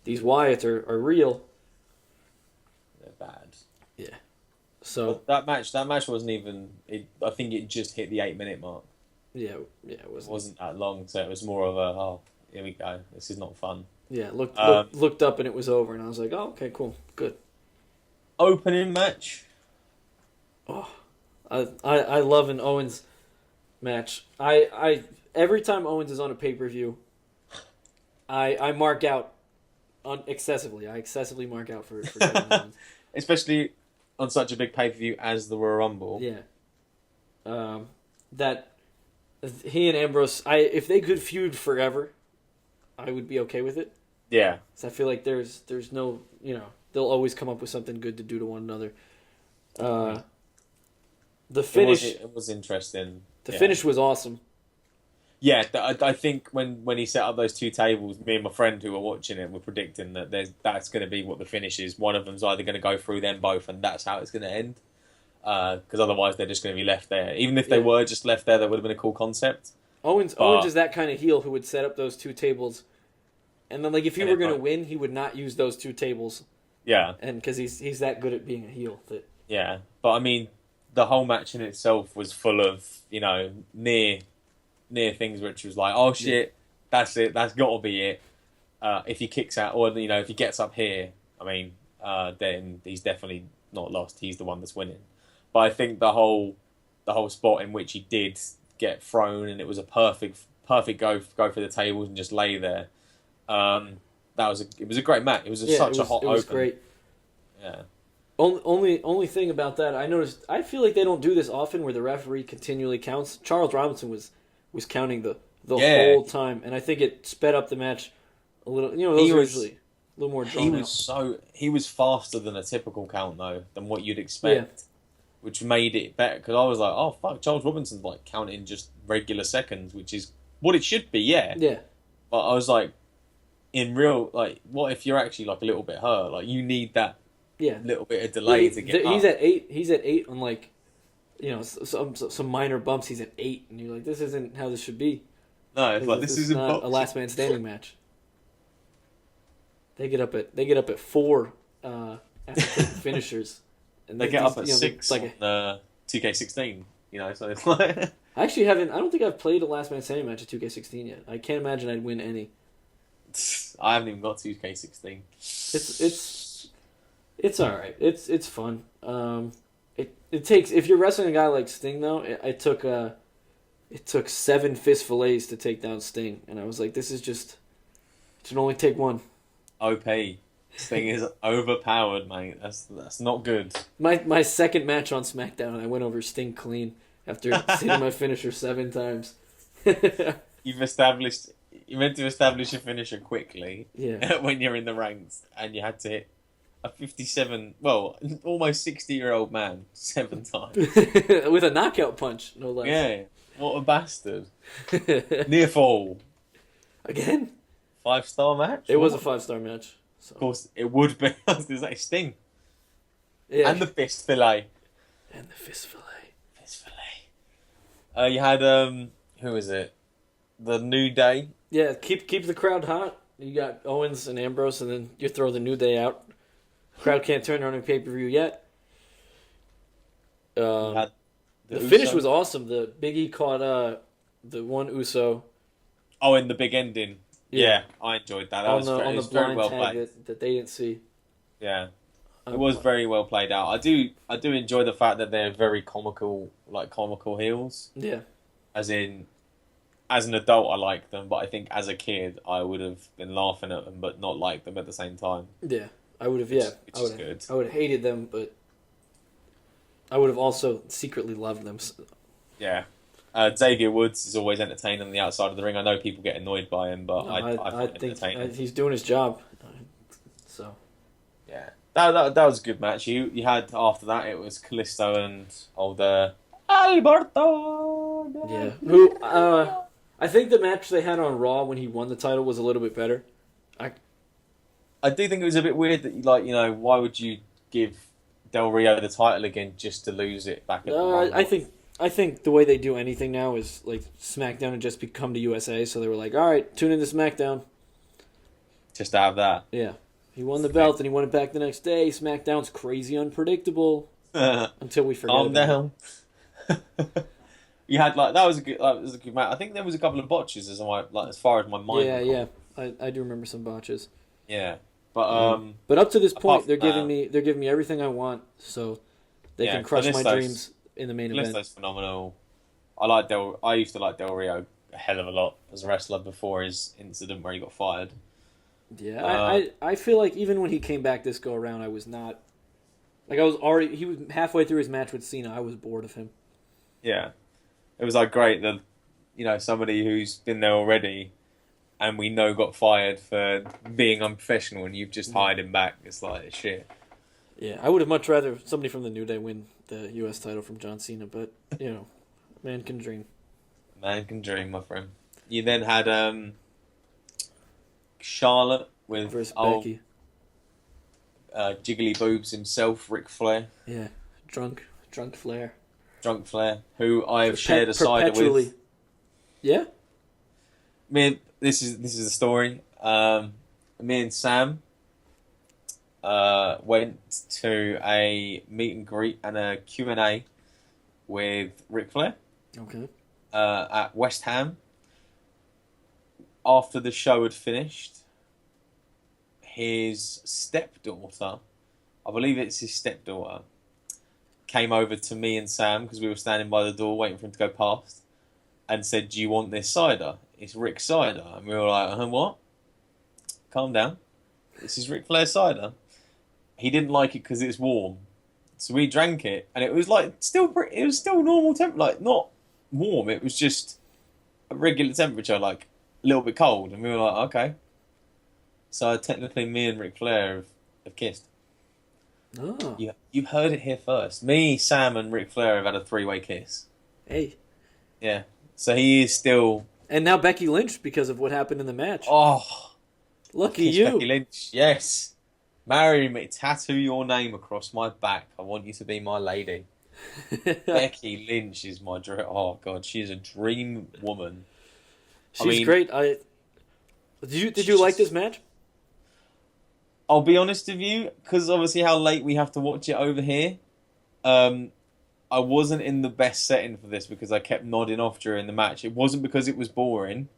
these Wyatts are real. They're bad. Yeah. So but that match wasn't even. I think it just hit the 8-minute mark. Yeah, it It wasn't that long, so it was more of a here we go. This is not fun. Yeah, looked up and it was over, and I was like, oh, okay, cool, good. Opening match. Oh, I love an Owens match. I every time Owens is on a pay-per-view, I mark out excessively. I excessively mark out for Owens. Especially on such a big pay-per-view as the Royal Rumble. Yeah. That he and Ambrose, if they could feud forever, I would be okay with it. Yeah. So I feel like there's no, they'll always come up with something good to do to one another. The finish... It was interesting. The finish was awesome. Yeah, I think when he set up those two tables, me and my friend who were watching it were predicting that that's going to be what the finish is. One of them's either going to go through them both, and that's how it's going to end. Because otherwise they're just going to be left there. Even if they were just left there, that would have been a cool concept. Owens is that kind of heel who would set up those two tables, and then if he were going to win, he would not use those two tables. Yeah, and because he's that good at being a heel. Yeah, but I mean, the whole match in itself was full of near things which was like, oh shit, that's it, that's got to be it. If he kicks out, or if he gets up here, I mean, then he's definitely not lost. He's the one that's winning. But I think the whole spot in which he did get thrown and it was a perfect go for the tables and just lay there. It was a great match. It was such a hot open. It was great. Yeah. Only thing about that I noticed, I feel like they don't do this often where the referee continually counts. Charles Robinson was counting the whole time, and I think it sped up the match a little. Those are usually a little more drawn out. He was faster than a typical count though, than what you'd expect, which made it better. Because I was like, oh fuck, Charles Robinson's counting just regular seconds, which is what it should be. Yeah. Yeah. But I was like, in real, what if you're actually a little bit hurt? You need that little bit of delay to get up. He's at 8. He's at 8 on some minor bumps. He's at 8, and you're like, this isn't how this should be. No, it's this isn't not a last man standing match. They get up at 4 after finishers, and they get up at 6 on 2K16. So it's like I actually haven't. I don't think I've played a last man standing match at 2K16 yet. I can't imagine I'd win any. I haven't even got 2K16. It's all right. It's fun. It takes, if you're wrestling a guy like Sting though, it took 7 fist fillets to take down Sting, and I was like, this is just, it should only take one. OP. Sting is overpowered, mate. That's not good. My second match on SmackDown, I went over Sting clean after seeing my finisher 7 times. You meant to establish your finisher quickly. Yeah. When you're in the ranks, and you had to hit a 57, almost 60-year-old man 7 times. With a knockout punch, no less. Yeah, what a bastard. Near fall. Again? 5-star match? It was a 5-star match. So. Of course, it would be. There's that Sting. Yeah. And the fist fillet. You had, who is it? The New Day. Yeah, keep the crowd hot. You got Owens and Ambrose, and then you throw the New Day out. Crowd can't turn on a pay-per-view yet. You had The finish Uso. was awesome. The Big E caught the one Uso. Oh, in the big ending. Yeah, I enjoyed that. That on was the very, on it the was very blind well tag played. that they didn't see. Yeah, it was very well played out. I do enjoy the fact that they're very comical, like comical heels. Yeah. As in, as an adult, I like them, but I think as a kid, I would have been laughing at them, but not like them at the same time. Yeah. I would have. Yeah. Which is good. I would have hated them, but I would have also secretly loved them. Yeah. Xavier Woods is always entertaining on the outside of the ring. I know people get annoyed by him, but I find it think entertaining. he's doing his job. So Yeah, that was a good match. You had after that it was Callisto and Alberto. yeah, who I think the match they had on Raw when he won the title was a little bit better. I do think it was a bit weird that why would you give Del Rio the title again just to lose it back at the Rumble? I think the way they do anything now is like SmackDown had just become to USA, so they were like, all right, tune in to SmackDown. Just to have that. Yeah. He won the belt and he won it back the next day. SmackDown's crazy unpredictable until we forget Calm about down. You had that was a good match. I think there was a couple of botches as far as my mind. Yeah, recalls. yeah. I do remember some botches. Yeah. But But up to this point, from they're giving me everything I want, so they can crush my dreams in the main event. Callisto's phenomenal. I used to like Del Rio a hell of a lot as a wrestler before his incident where he got fired. Yeah, I feel like even when he came back this go around, I was not he was halfway through his match with Cena. I was bored of him. Yeah, it was great that somebody who's been there already, and we know got fired for being unprofessional, and you've just hired him back. It's like shit. Yeah, I would have much rather somebody from the New Day win the U.S. title from John Cena, but man can dream. Man can dream, my friend. You then had Charlotte with Versus Becky. Jiggly Boobs himself, Ric Flair. Yeah, drunk Flair. Drunk Flair, who I have shared a side with. Yeah? This is the story. Me and Sam went to a meet and greet and a Q&A with Ric Flair. Okay. At West Ham. After the show had finished, his stepdaughter, I believe it's his stepdaughter, came over to me and Sam because we were standing by the door waiting for him to go past, and said, "Do you want this cider? It's Rick's cider." And we were like, "What? Calm down. This is Ric Flair cider." He didn't like it because it's warm, so we drank it, and it was still normal temperature, not warm. It was just a regular temperature, a little bit cold, and we were like, okay. So technically, me and Ric Flair have kissed. Oh. You heard it here first. Me, Sam, and Ric Flair have had a 3-way kiss. Hey. Yeah. So he is still. And now Becky Lynch because of what happened in the match. Oh. Lucky you. Becky Lynch. Yes. Marry me. Tattoo your name across my back. I want you to be my lady. Becky Lynch is my dream. Oh God, she is a dream woman. She's great. Did you like this match? I'll be honest with you, because obviously how late we have to watch it over here. I wasn't in the best setting for this because I kept nodding off during the match. It wasn't because it was boring.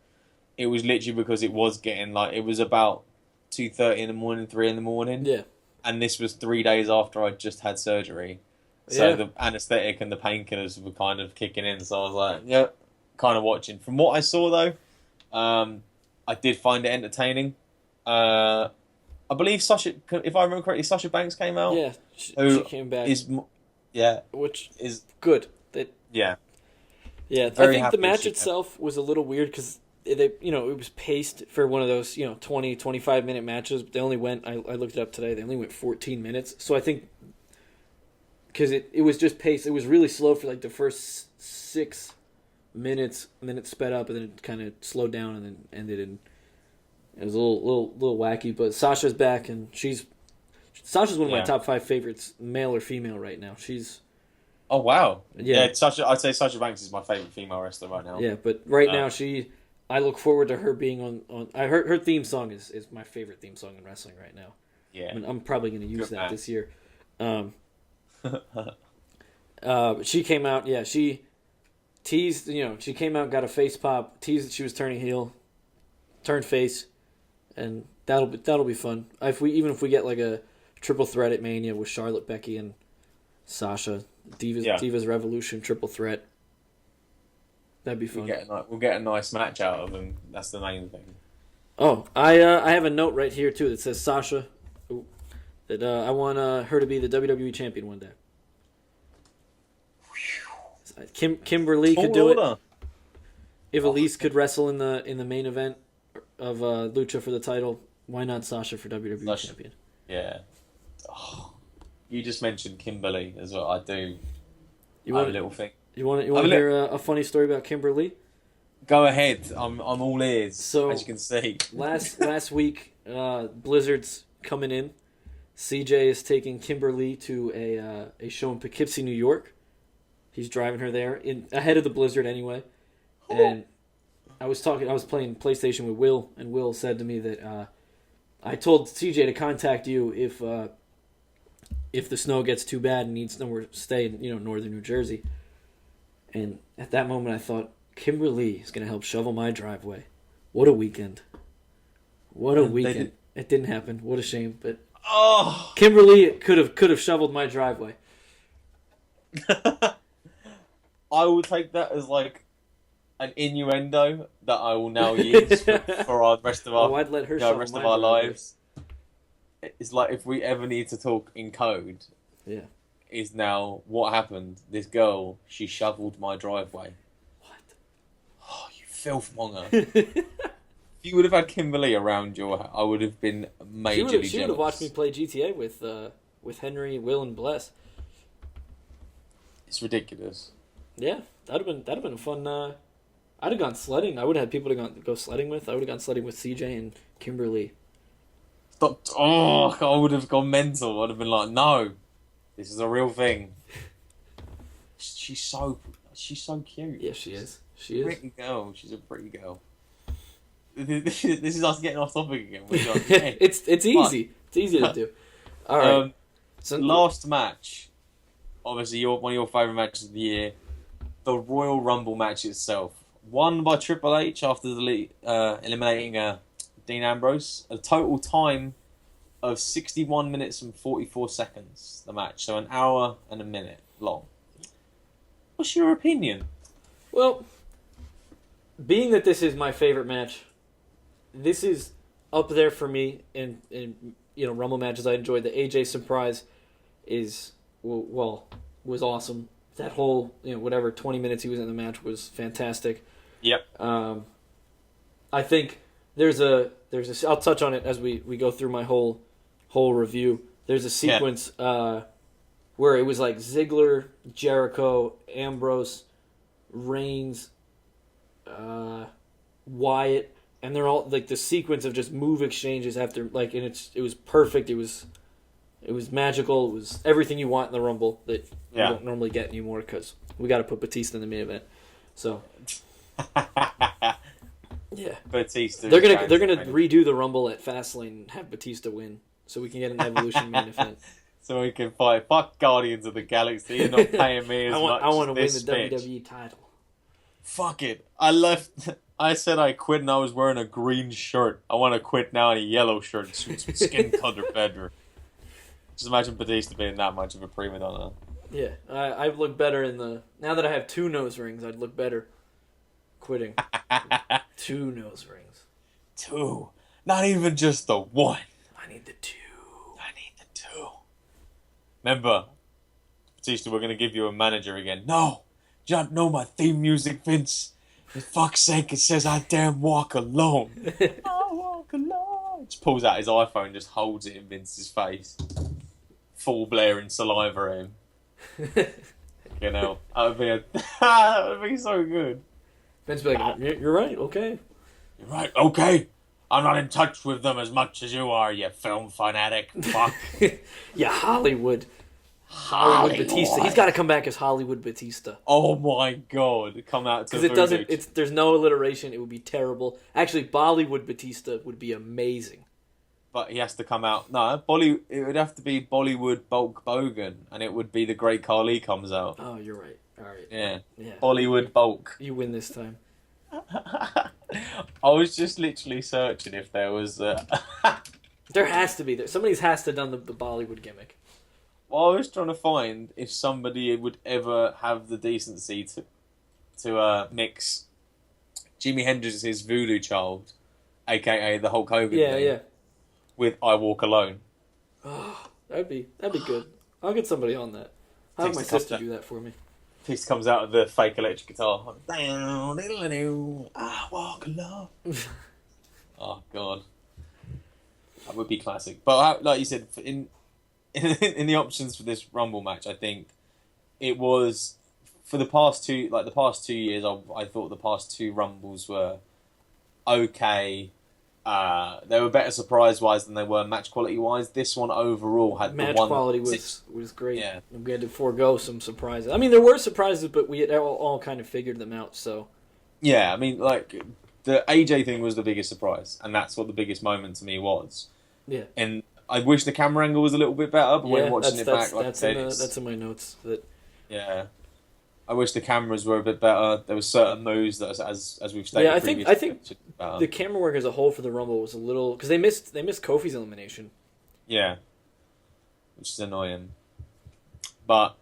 It was literally because it was getting it was about 2:30 in the morning, 3 in the morning. Yeah. And this was 3 days after I'd just had surgery. So the anaesthetic and the painkillers were kind of kicking in. So I was like, yeah, kind of watching. From what I saw though, I did find it entertaining. I believe if I remember correctly, Sasha Banks came out. Yeah, she came back. Which is good. Yeah. I think the match itself was a little weird because it was paced for one of those 20, 25 minute matches. But they only went. I looked it up today. They only went 14 minutes. So I think because it was just paced, it was really slow for the first 6 minutes, and then it sped up, and then it kind of slowed down, and then ended in. It was a little wacky, but Sasha's back, and Sasha's one of my top 5 favorites, male or female, right now. She's. Oh wow! Yeah, I'd say Sasha Banks is my favorite female wrestler right now. Yeah, but right now I look forward to her being on. Her theme song is my favorite theme song in wrestling right now. Yeah. I mean, I'm probably going to use Good that man. this year. But she came out, yeah, she teased, she came out, got a face pop, teased that she was turning heel, turned face, and that'll be fun. If we get like a triple threat at Mania with Charlotte, Becky, and Sasha, Divas Revolution triple threat, that'd be fun. We'll get a nice match out of them. That's the main thing. Oh, I have a note right here too that says Sasha, that I want her to be the WWE champion one day. Kimberly could do it. If Elise could wrestle in the main event of Lucha for the title, why not Sasha for WWE champion? Yeah. Oh, you just mentioned Kimberly as well. I do. You want a little thing. You want to hear a funny story about Kimberly? Go ahead. I'm all ears. So, as you can see. last week, Blizzard's coming in. CJ is taking Kimberly to a show in Poughkeepsie, New York. He's driving her there ahead of the Blizzard anyway. And I was playing PlayStation with Will, and Will said to me that I told CJ to contact you if the snow gets too bad and needs somewhere to stay in northern New Jersey. And at that moment, I thought Kimberly is going to help shovel my driveway. What a weekend! What a weekend! It didn't happen. What a shame. But Kimberly could have shoveled my driveway. I will take that as like an innuendo that I will now use for our rest of our I'd let her rest of our lives. It's like if we ever need to talk in code. Yeah. Is now what happened. This girl, she shoveled my driveway. What? Oh, you filth monger. If you would have had Kimberly around I would have been majorly jealous. She would have watched me play GTA with Henry, Will, and Bless. It's ridiculous. Yeah, that'd have been a fun. I'd have gone sledding. I would have had people to go sledding with. I would have gone sledding with CJ and Kimberly. Stop! Oh, I would have gone mental. I'd have been like, no, this is a real thing. She's so cute. Yeah, she is. She is. Pretty girl. She's a pretty girl. This is us getting off topic again. It's easy. It's easy to do. All right. So last match, obviously one of your favourite matches of the year, the Royal Rumble match itself, won by Triple H after eliminating Dean Ambrose. A total time of 61 minutes and 44 seconds. The match, so an hour and a minute long. What's your opinion? Well, being that this is my favorite match, this is up there for me in Rumble matches I enjoyed. The AJ surprise was awesome. That whole 20 minutes he was in the match was fantastic. Yep. I think there's a I'll touch on it as we go through my whole review. There's a sequence where it was like Ziggler, Jericho, Ambrose, Reigns, Wyatt, and they're all like the sequence of just move exchanges after and it was perfect. It was magical. It was everything you want in the Rumble that you don't normally get anymore because we got to put Batista in the main event. So yeah, Batista. They're gonna redo the Rumble at Fastlane and have Batista win so we can get an Evolution main event. So we can fight. Fuck Guardians of the Galaxy. You're not paying me as much. I want to win the bitch. WWE title. Fuck it. I left. I said I quit and I was wearing a green shirt. I want to quit now in a yellow shirt. Suits my skin color better. Just imagine Batista being that much of a prima donna. Yeah, I've looked better now that I have 2 nose rings, I'd look better quitting. 2 nose rings. 2. Not even just the 1. I need the 2. Remember, Batista, we're going to give you a manager again. No! Do you not know my theme music, Vince? For fuck's sake, it says I damn walk alone. I walk alone. Just pulls out his iPhone, just holds it in Vince's face. Full blaring saliva at him. That would be so good. Vince would be like, you're right, okay. You're right, okay. I'm not in touch with them as much as you are, you film fanatic. Fuck. Yeah, Hollywood Batista. He's got to come back as Hollywood Batista. Oh my god. Come out to because there's no alliteration. It would be terrible. Actually, Bollywood Batista would be amazing. but he has to come out. No, it would have to be Bollywood Bulk Bogan, and it would be the great Khali comes out. Oh, you're right. All right. Yeah, Yeah. Bollywood Bulk. You win this time. I was just literally searching if there was. There has to be. Somebody has to have done the Bollywood gimmick. Well, I was trying to find if somebody would ever have the decency to mix Jimi Hendrix's Voodoo Child, aka the Hulk Hogan thing, with I Walk Alone. Oh, that'd be good. I'll get somebody on that. I'll have my sister do that for me. Piece comes out of the fake electric guitar. I walk alone. Oh God, that would be classic. But like you said, in the options for this Rumble match, I think it was for the past 2 years. I thought the past 2 Rumbles were okay. They were better surprise wise than they were match quality wise. This one overall had match the one quality was great. Yeah, we had to forego some surprises. I mean, there were surprises, but we had all kind of figured them out. So yeah, I mean, like the AJ thing was the biggest surprise, and that's what the biggest moment to me was. Yeah, and I wish the camera angle was a little bit better. But when watching it back, like I said, that's in my notes. Yeah. I wish the cameras were a bit better. There were certain moves that, as we've stated, I think the camera work as a whole for the Rumble was a little because they missed Kofi's elimination. Yeah, which is annoying. But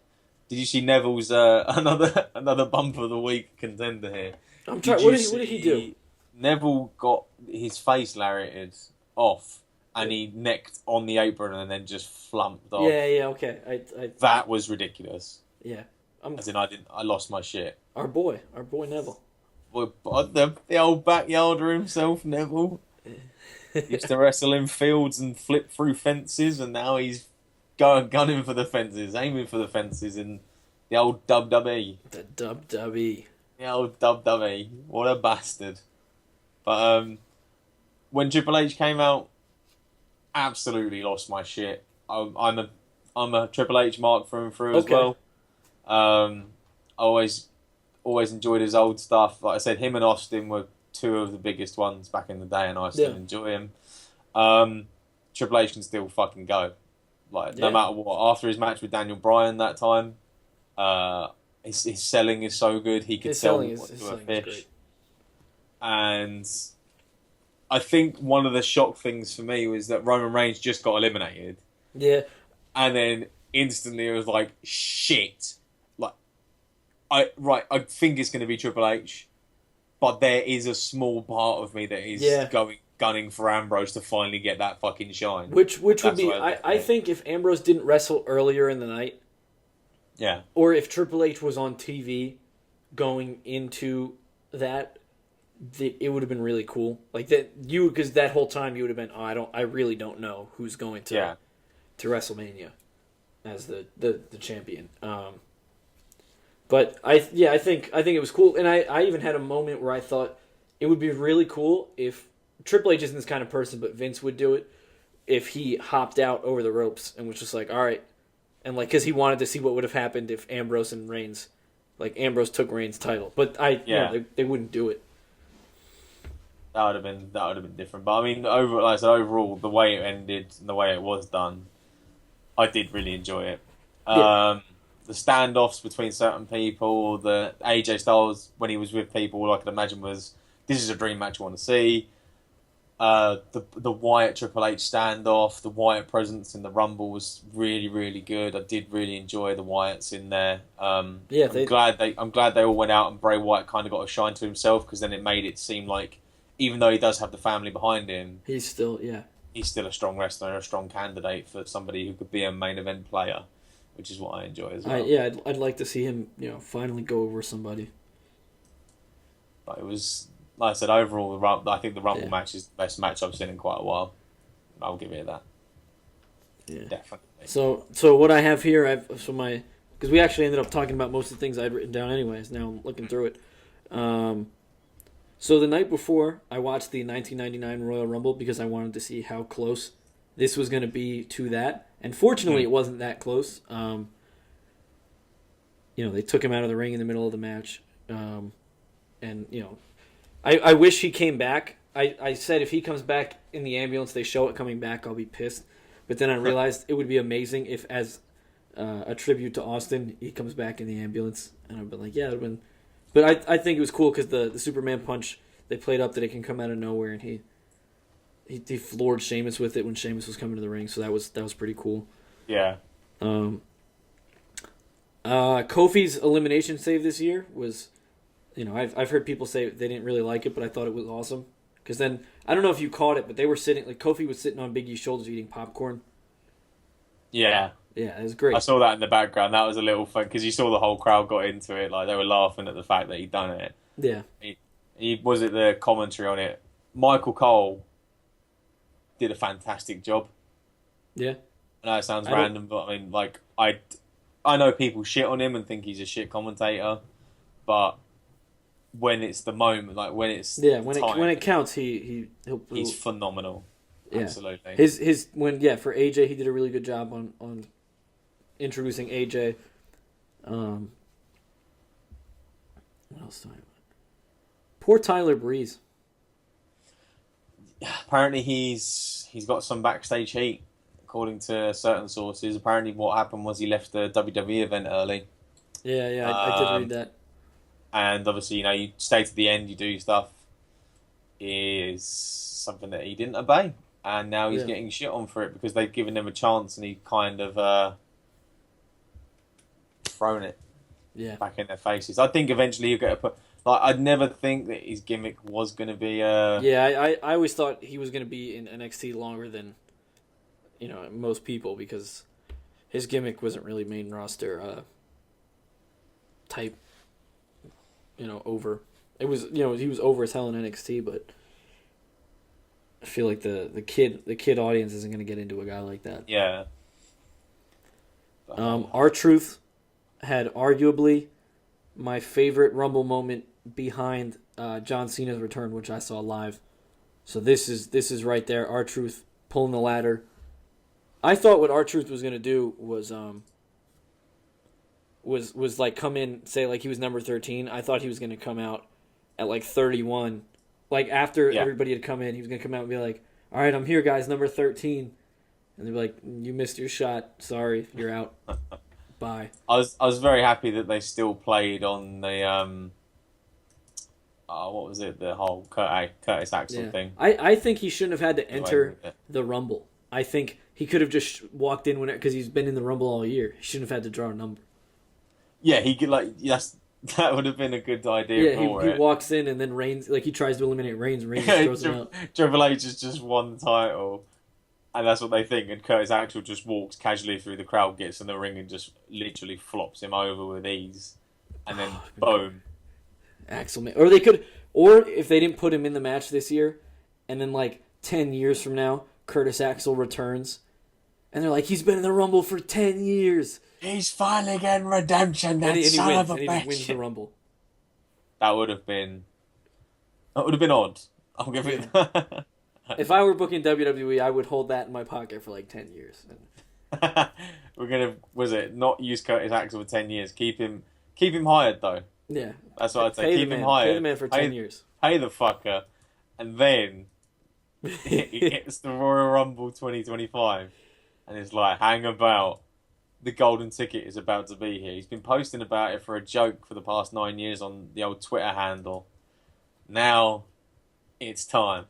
did you see Neville's another bump of the week contender here? I'm trying. What did he do? Neville got his face lariated off, and he necked on the apron and then just flumped off. Yeah, okay. That was ridiculous. Yeah. As in, I lost my shit. Our boy Neville. The old backyarder himself, Neville. Used to wrestle in fields and flip through fences, and now he's gunning for the fences, aiming for the fences in the old WWE. The WWE. The old WWE. What a bastard. But when Triple H came out, absolutely lost my shit. I'm a Triple H mark through and through as well. I always enjoyed his old stuff. Like I said, him and Austin were 2 of the biggest ones back in the day, and I still enjoy him. Triple H can still fucking go. Like no matter what. After his match with Daniel Bryan that time, his selling is so good. He could sell to a fish. And I think one of the shock things for me was that Roman Reigns just got eliminated. Yeah. And then instantly it was like, shit. I think it's going to be Triple H, but there is a small part of me that is gunning for Ambrose to finally get that fucking shine. Which would be, I think if Ambrose didn't wrestle earlier in the night, or if Triple H was on TV going into that, it would have been really cool. Like that, because that whole time you would have been, I really don't know who's going to WrestleMania as the champion. But I think it was cool, and I even had a moment where I thought it would be really cool if Triple H isn't this kind of person, but Vince would do it if he hopped out over the ropes and was just like, all right, and like because he wanted to see what would have happened if Ambrose and Reigns, like Ambrose took Reigns' title, but they wouldn't do it. That would have been different. But I mean, overall, the way it ended and the way it was done, I did really enjoy it. The standoffs between certain people, the AJ Styles when he was with people, all I could imagine was, this is a dream match I want to see. The Wyatt Triple H standoff, the Wyatt presence in the Rumble was really, really good. I did really enjoy the Wyatts in there. I'm glad they all went out and Bray Wyatt kind of got a shine to himself, because then it made it seem like, even though he does have the family behind him, he's still a strong wrestler, a strong candidate for somebody who could be a main event player, which is what I enjoy as well. I'd like to see him, finally go over somebody. But it was, like I said, overall, I think the Rumble match is the best match I've seen in quite a while. I'll give it that. Yeah, definitely. So what I have here, because we actually ended up talking about most of the things I'd written down anyways. Now I'm looking through it. So the night before, I watched the 1999 Royal Rumble because I wanted to see how close this was going to be to that. And fortunately, it wasn't that close. They took him out of the ring in the middle of the match. I wish he came back I said if he comes back in the ambulance, they show it coming back, I'll be pissed. But then I realized it would be amazing if, as a tribute to Austin, he comes back in the ambulance, and I've been like, yeah, it would have been. But I think it was cool because the Superman punch they played up that it can come out of nowhere, and he floored Sheamus with it when Sheamus was coming to the ring, so that was pretty cool. Yeah. Kofi's elimination save this year was, I've heard people say they didn't really like it, but I thought it was awesome. Because then, I don't know if you caught it, but they were sitting, like Kofi was sitting on Big E's shoulders eating popcorn. Yeah. Yeah, it was great. I saw that in the background. That was a little fun because you saw the whole crowd got into it. Like they were laughing at the fact that he'd done it. Yeah. He was it the commentary on it. Michael Cole did a fantastic job. Yeah. I know it sounds random, but I mean, like I know people shit on him and think he's a shit commentator, but when it's the moment, like when it's when it counts, he's phenomenal. Yeah. Absolutely. His for AJ he did a really good job on introducing AJ. What else do I? Poor Tyler Breeze. Apparently he's got some backstage heat, according to certain sources. Apparently what happened was he left the WWE event early. Yeah, I did read that. And obviously, you stay to the end, you do stuff, is something that he didn't obey. And now he's getting shit on for it because they've given him a chance and he kind of thrown it back in their faces. I think eventually he'll get a put. Like, I'd never think that his gimmick was going to be... I always thought he was going to be in NXT longer than, most people because his gimmick wasn't really main roster type. Over. It was, he was over as hell in NXT, but I feel like the kid audience isn't going to get into a guy like that. Yeah. R-Truth had arguably my favorite Rumble moment behind John Cena's return, which I saw live. So this is right there. R-Truth pulling the ladder. I thought what R-Truth was going to do was like come in, say like he was number 13. I thought he was going to come out at like 31. Like after everybody had come in, he was going to come out and be like, all right, I'm here, guys, number 13. And they'd be like, you missed your shot. Sorry, you're out. Bye. I was very happy that they still played on the, what was it? The whole Curtis Axel thing. I think he shouldn't have had to enter the Rumble. I think he could have just walked in because he's been in the Rumble all year. He shouldn't have had to draw a number. Yeah, he could that would have been a good idea for it. He walks in and then Reigns, like he tries to eliminate Reigns, and Reigns throws him out. Triple H is just won the title, and that's what they think. And Curtis Axel just walks casually through the crowd, gets in the ring, and just literally flops him over with ease, and then boom. Axel, or if they didn't put him in the match this year, and then like 10 years from now, Curtis Axel returns, and they're like, he's been in the Rumble for 10 years. He's finally getting redemption, son of a bitch. And he wins the Rumble. That would have been odd. I'll give it. If I were booking WWE, I would hold that in my pocket for like 10 years. We're gonna, not use Curtis Axel for 10 years. Keep him hired though. Yeah, that's what I'd say. Keep him hired. Pay the man for 10 years. Pay the fucker, and then he gets the Royal Rumble 2025, and it's like, hang about. The golden ticket is about to be here. He's been posting about it for a joke for the past 9 years on the old Twitter handle. Now, it's time.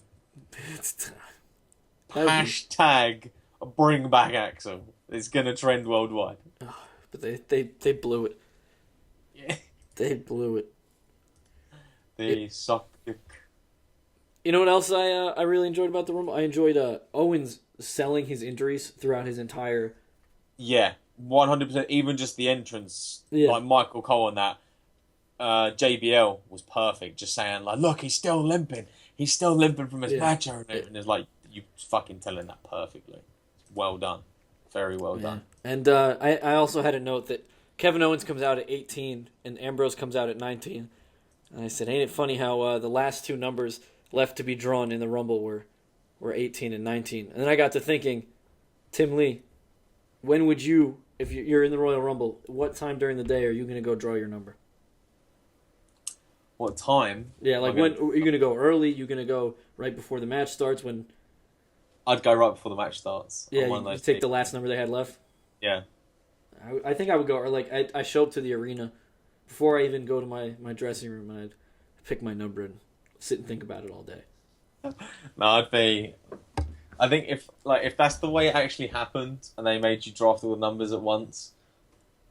It's time. Hashtag bring back Axel. It's going to trend worldwide. Oh, but they blew it. Yeah. They blew it. They sucked dick. You know what else I really enjoyed about the Rumble? I enjoyed Owens selling his injuries throughout his entire... Yeah. 100%, even just the entrance, like Michael Cole on that, JBL was perfect, just saying like, look, he's still limping from his match, and it's like, you fucking telling that perfectly. Well done, very well done. And I also had a note that Kevin Owens comes out at 18 and Ambrose comes out at 19, and I said, ain't it funny how the last two numbers left to be drawn in the Rumble were 18 and 19, and then I got to thinking, Tim Lee, when would you, if you're in the Royal Rumble, what time during the day are you going to go draw your number? What time? Yeah, like when are you gonna go early? You gonna go right before the match starts? When I'd go right before the match starts. yeah, you take the last number they had left. Yeah. I think I would go, or like I show up to the arena before I even go to my dressing room, and I'd pick my number and sit and think about it all day. No, I think if that's the way it actually happened, and they made you draft all the numbers at once,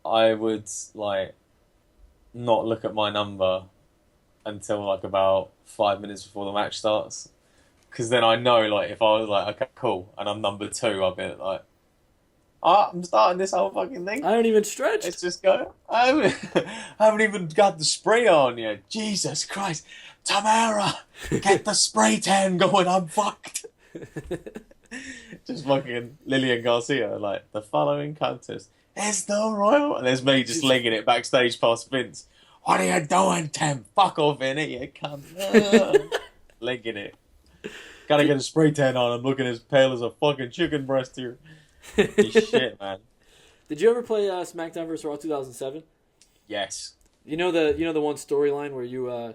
I would like not look at my number until like about 5 minutes before the match starts, because then I know like if I was like okay cool and I'm number 2, I'd be like, oh, I'm starting this whole fucking thing. I don't even stretch. Let's just go. I haven't even got the spray on yet. Jesus Christ, Tamara, get the spray tan going. I'm fucked. Just fucking Lillian Garcia, like the following contest is the Royal, and there's me just legging it backstage past Vince. What are you doing, Tim? Fuck off in it, you cunt. Legging it. Gotta get a spray tan on. I'm looking as pale as a fucking chicken breast here. Shit, man. Did you ever play SmackDown vs. Raw 2007? Yes. You know the one storyline where you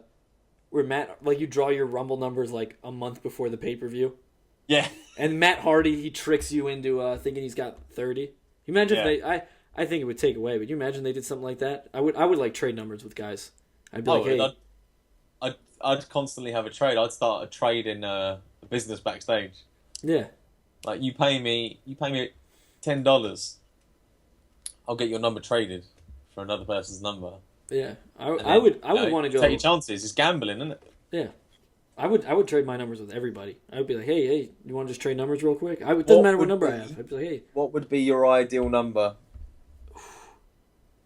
where Matt like you draw your Rumble numbers like a month before the pay-per-view? Yeah. And Matt Hardy, he tricks you into thinking he's got 30. You imagine if they I think it would take away, but you imagine they did something like that? I would like trade numbers with guys. I'd be like, hey, I'd constantly have a trade. I'd start a trade in a business backstage. Yeah. Like you pay me $10. I'll get your number traded for another person's number. Yeah. I would want to go take your chances. It's gambling, isn't it? Yeah. I would trade my numbers with everybody. I would be like, hey, you want to just trade numbers real quick? It doesn't matter what number I have. I'd be like, hey. What would be your ideal number?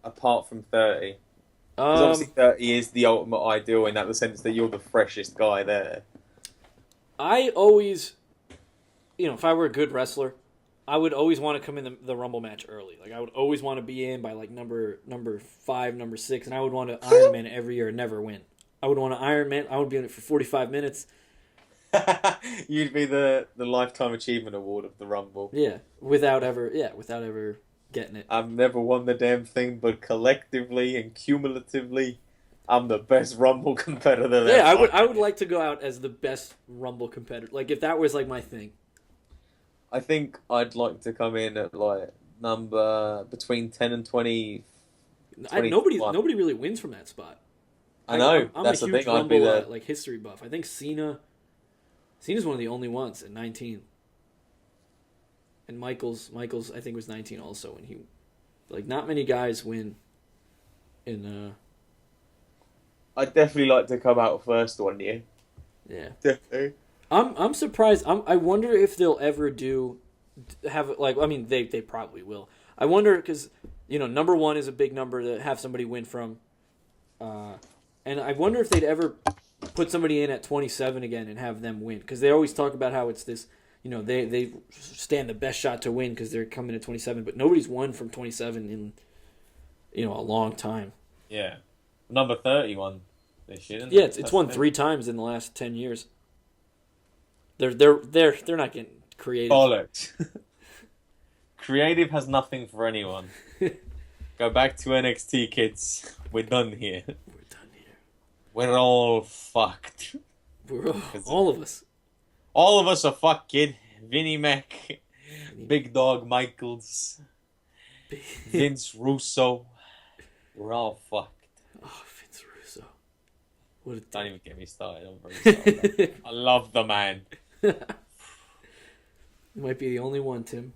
Apart from 30. Because obviously 30 is the ultimate ideal in the sense that you're the freshest guy there. I always, if I were a good wrestler, I would always want to come in the Rumble match early. Like I would always want to be in by like number 5, number 6, and I would want to Iron Man every year and never win. I would want to Iron Man. I would be in it for 45 minutes. You'd be the Lifetime Achievement Award of the Rumble. Yeah, without ever getting it. I've never won the damn thing, but collectively and cumulatively, I'm the best Rumble competitor there. Yeah, I would like to go out as the best Rumble competitor. Like if that was like my thing. I think I'd like to come in at like number between 10 and 20. Nobody really wins from that spot. I know. I'm that's a the huge thing. Rumble, I'd be like history buff. I think Cena's one of the only ones at 19. And Michaels I think was 19 also, and he like not many guys win in I'd definitely like to come out first one year. Yeah. Definitely. I'm surprised. I wonder if they'll ever have like I mean they probably will. I wonder because number 1 is a big number to have somebody win from, and I wonder if they'd ever put somebody in at 27 again and have them win because they always talk about how it's this they stand the best shot to win because they're coming at 27, but nobody's won from 27 in a long time. Yeah, number 31 this year. Yeah, it's won 3 times in the last 10 years. They're not getting creative. Bollocks. Creative has nothing for anyone. Go back to NXT, kids. We're done here. We're all fucked. All of us. All of us are fucked, kid. Vinnie Mac, Big Dog Michaels, Vince Russo. We're all fucked. Oh, Vince Russo. Don't even get me started. I'm very sorry. I love the man. You might be the only one, Tim.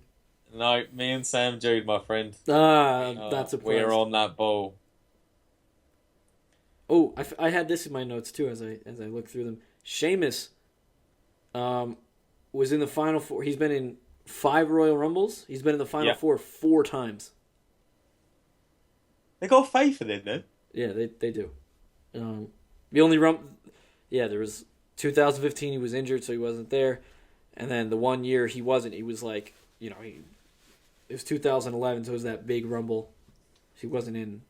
No, me and Sam Jude, my friend. That's a We're on that ball. Oh, I had this in my notes too as I looked through them. Sheamus was in the Final Four. He's been in 5 Royal Rumbles. He's been in the Final Four 4 times. They got faith in it, then. Yeah, they do. The only there was 2015. He was injured, so he wasn't there. And then the 1 year he wasn't. He was like, it was 2011, so it was that big Rumble. He wasn't in.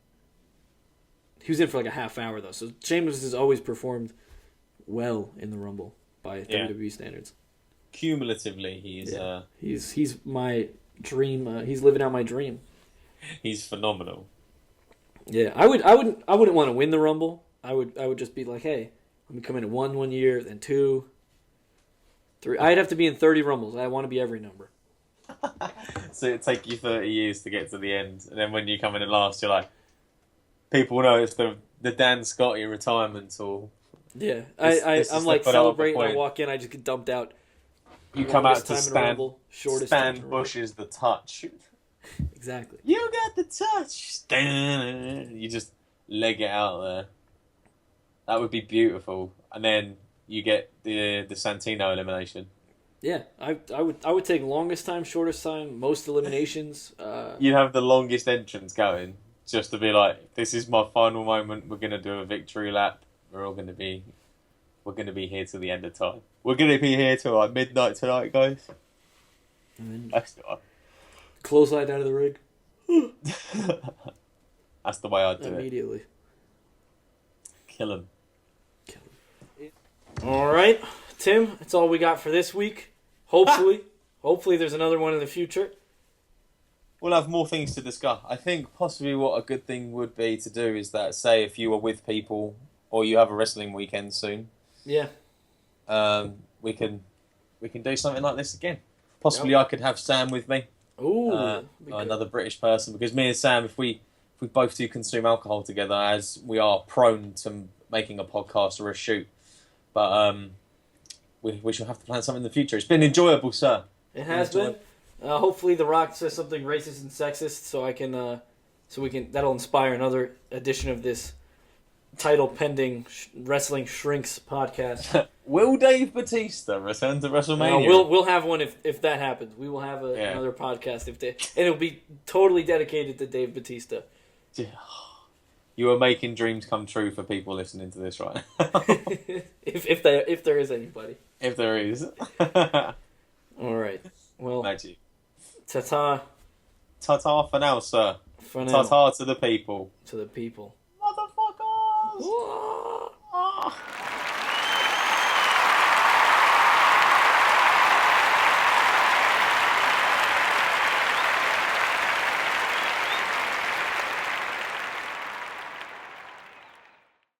He was in for like a half hour though. So Sheamus has always performed well in the Rumble by WWE standards. Cumulatively, he's my dream. He's living out my dream. He's phenomenal. Yeah, I wouldn't want to win the Rumble, I would just be like, hey, let me come in at one year, then 2, 3. I'd have to be in 30 Rumbles. I want to be every number. So it'd take you 30 years to get to the end, and then when you come in at last, you're like, people know it's the Dan Scotty retirement tour. Yeah, This I'm is like the put up celebrating. I point. walk in, I just get dumped out. You come out to Longest time in a Rumble, shortest time in a Stan Rumble. Bush's The Touch. Exactly. You got the touch, Stan. You just leg it out there. That would be beautiful, and then you get the Santino elimination. Yeah, I would take longest time, shortest time, most eliminations. You'd have the longest entrance going, just to be like, this is my final moment. We're gonna do a victory lap. We're gonna be here till the end of time. We're gonna be here till like midnight tonight, guys. And then That's clothesline out of the rig That's the way I'd do it. immediately. Kill him. All right, Tim, that's all we got for this week. Hopefully there's another one in the future. We'll have more things to discuss. I think possibly what a good thing would be to do is that, say, if you were with people or you have a wrestling weekend soon, Yeah. we can do something like this again. Possibly I could have Sam with me, Ooh, or another British person, because me and Sam, if we both do consume alcohol together, as we are prone to making a podcast or a shoot, but we shall have to plan something in the future. It's been enjoyable, sir. It has been. Hopefully, The Rock says something racist and sexist, so that'll inspire another edition of this title pending Wrestling Shrinks podcast. Will Dave Bautista return to WrestleMania? We'll have one if that happens. We will have another podcast and it'll be totally dedicated to Dave Bautista. You are making dreams come true for people listening to this right now. if there is anybody. If there is. All right. Well, Magic. Ta-ta. Ta-ta for now, sir. For now. Ta-ta to the people. To the people. Motherfuckers! Whoa.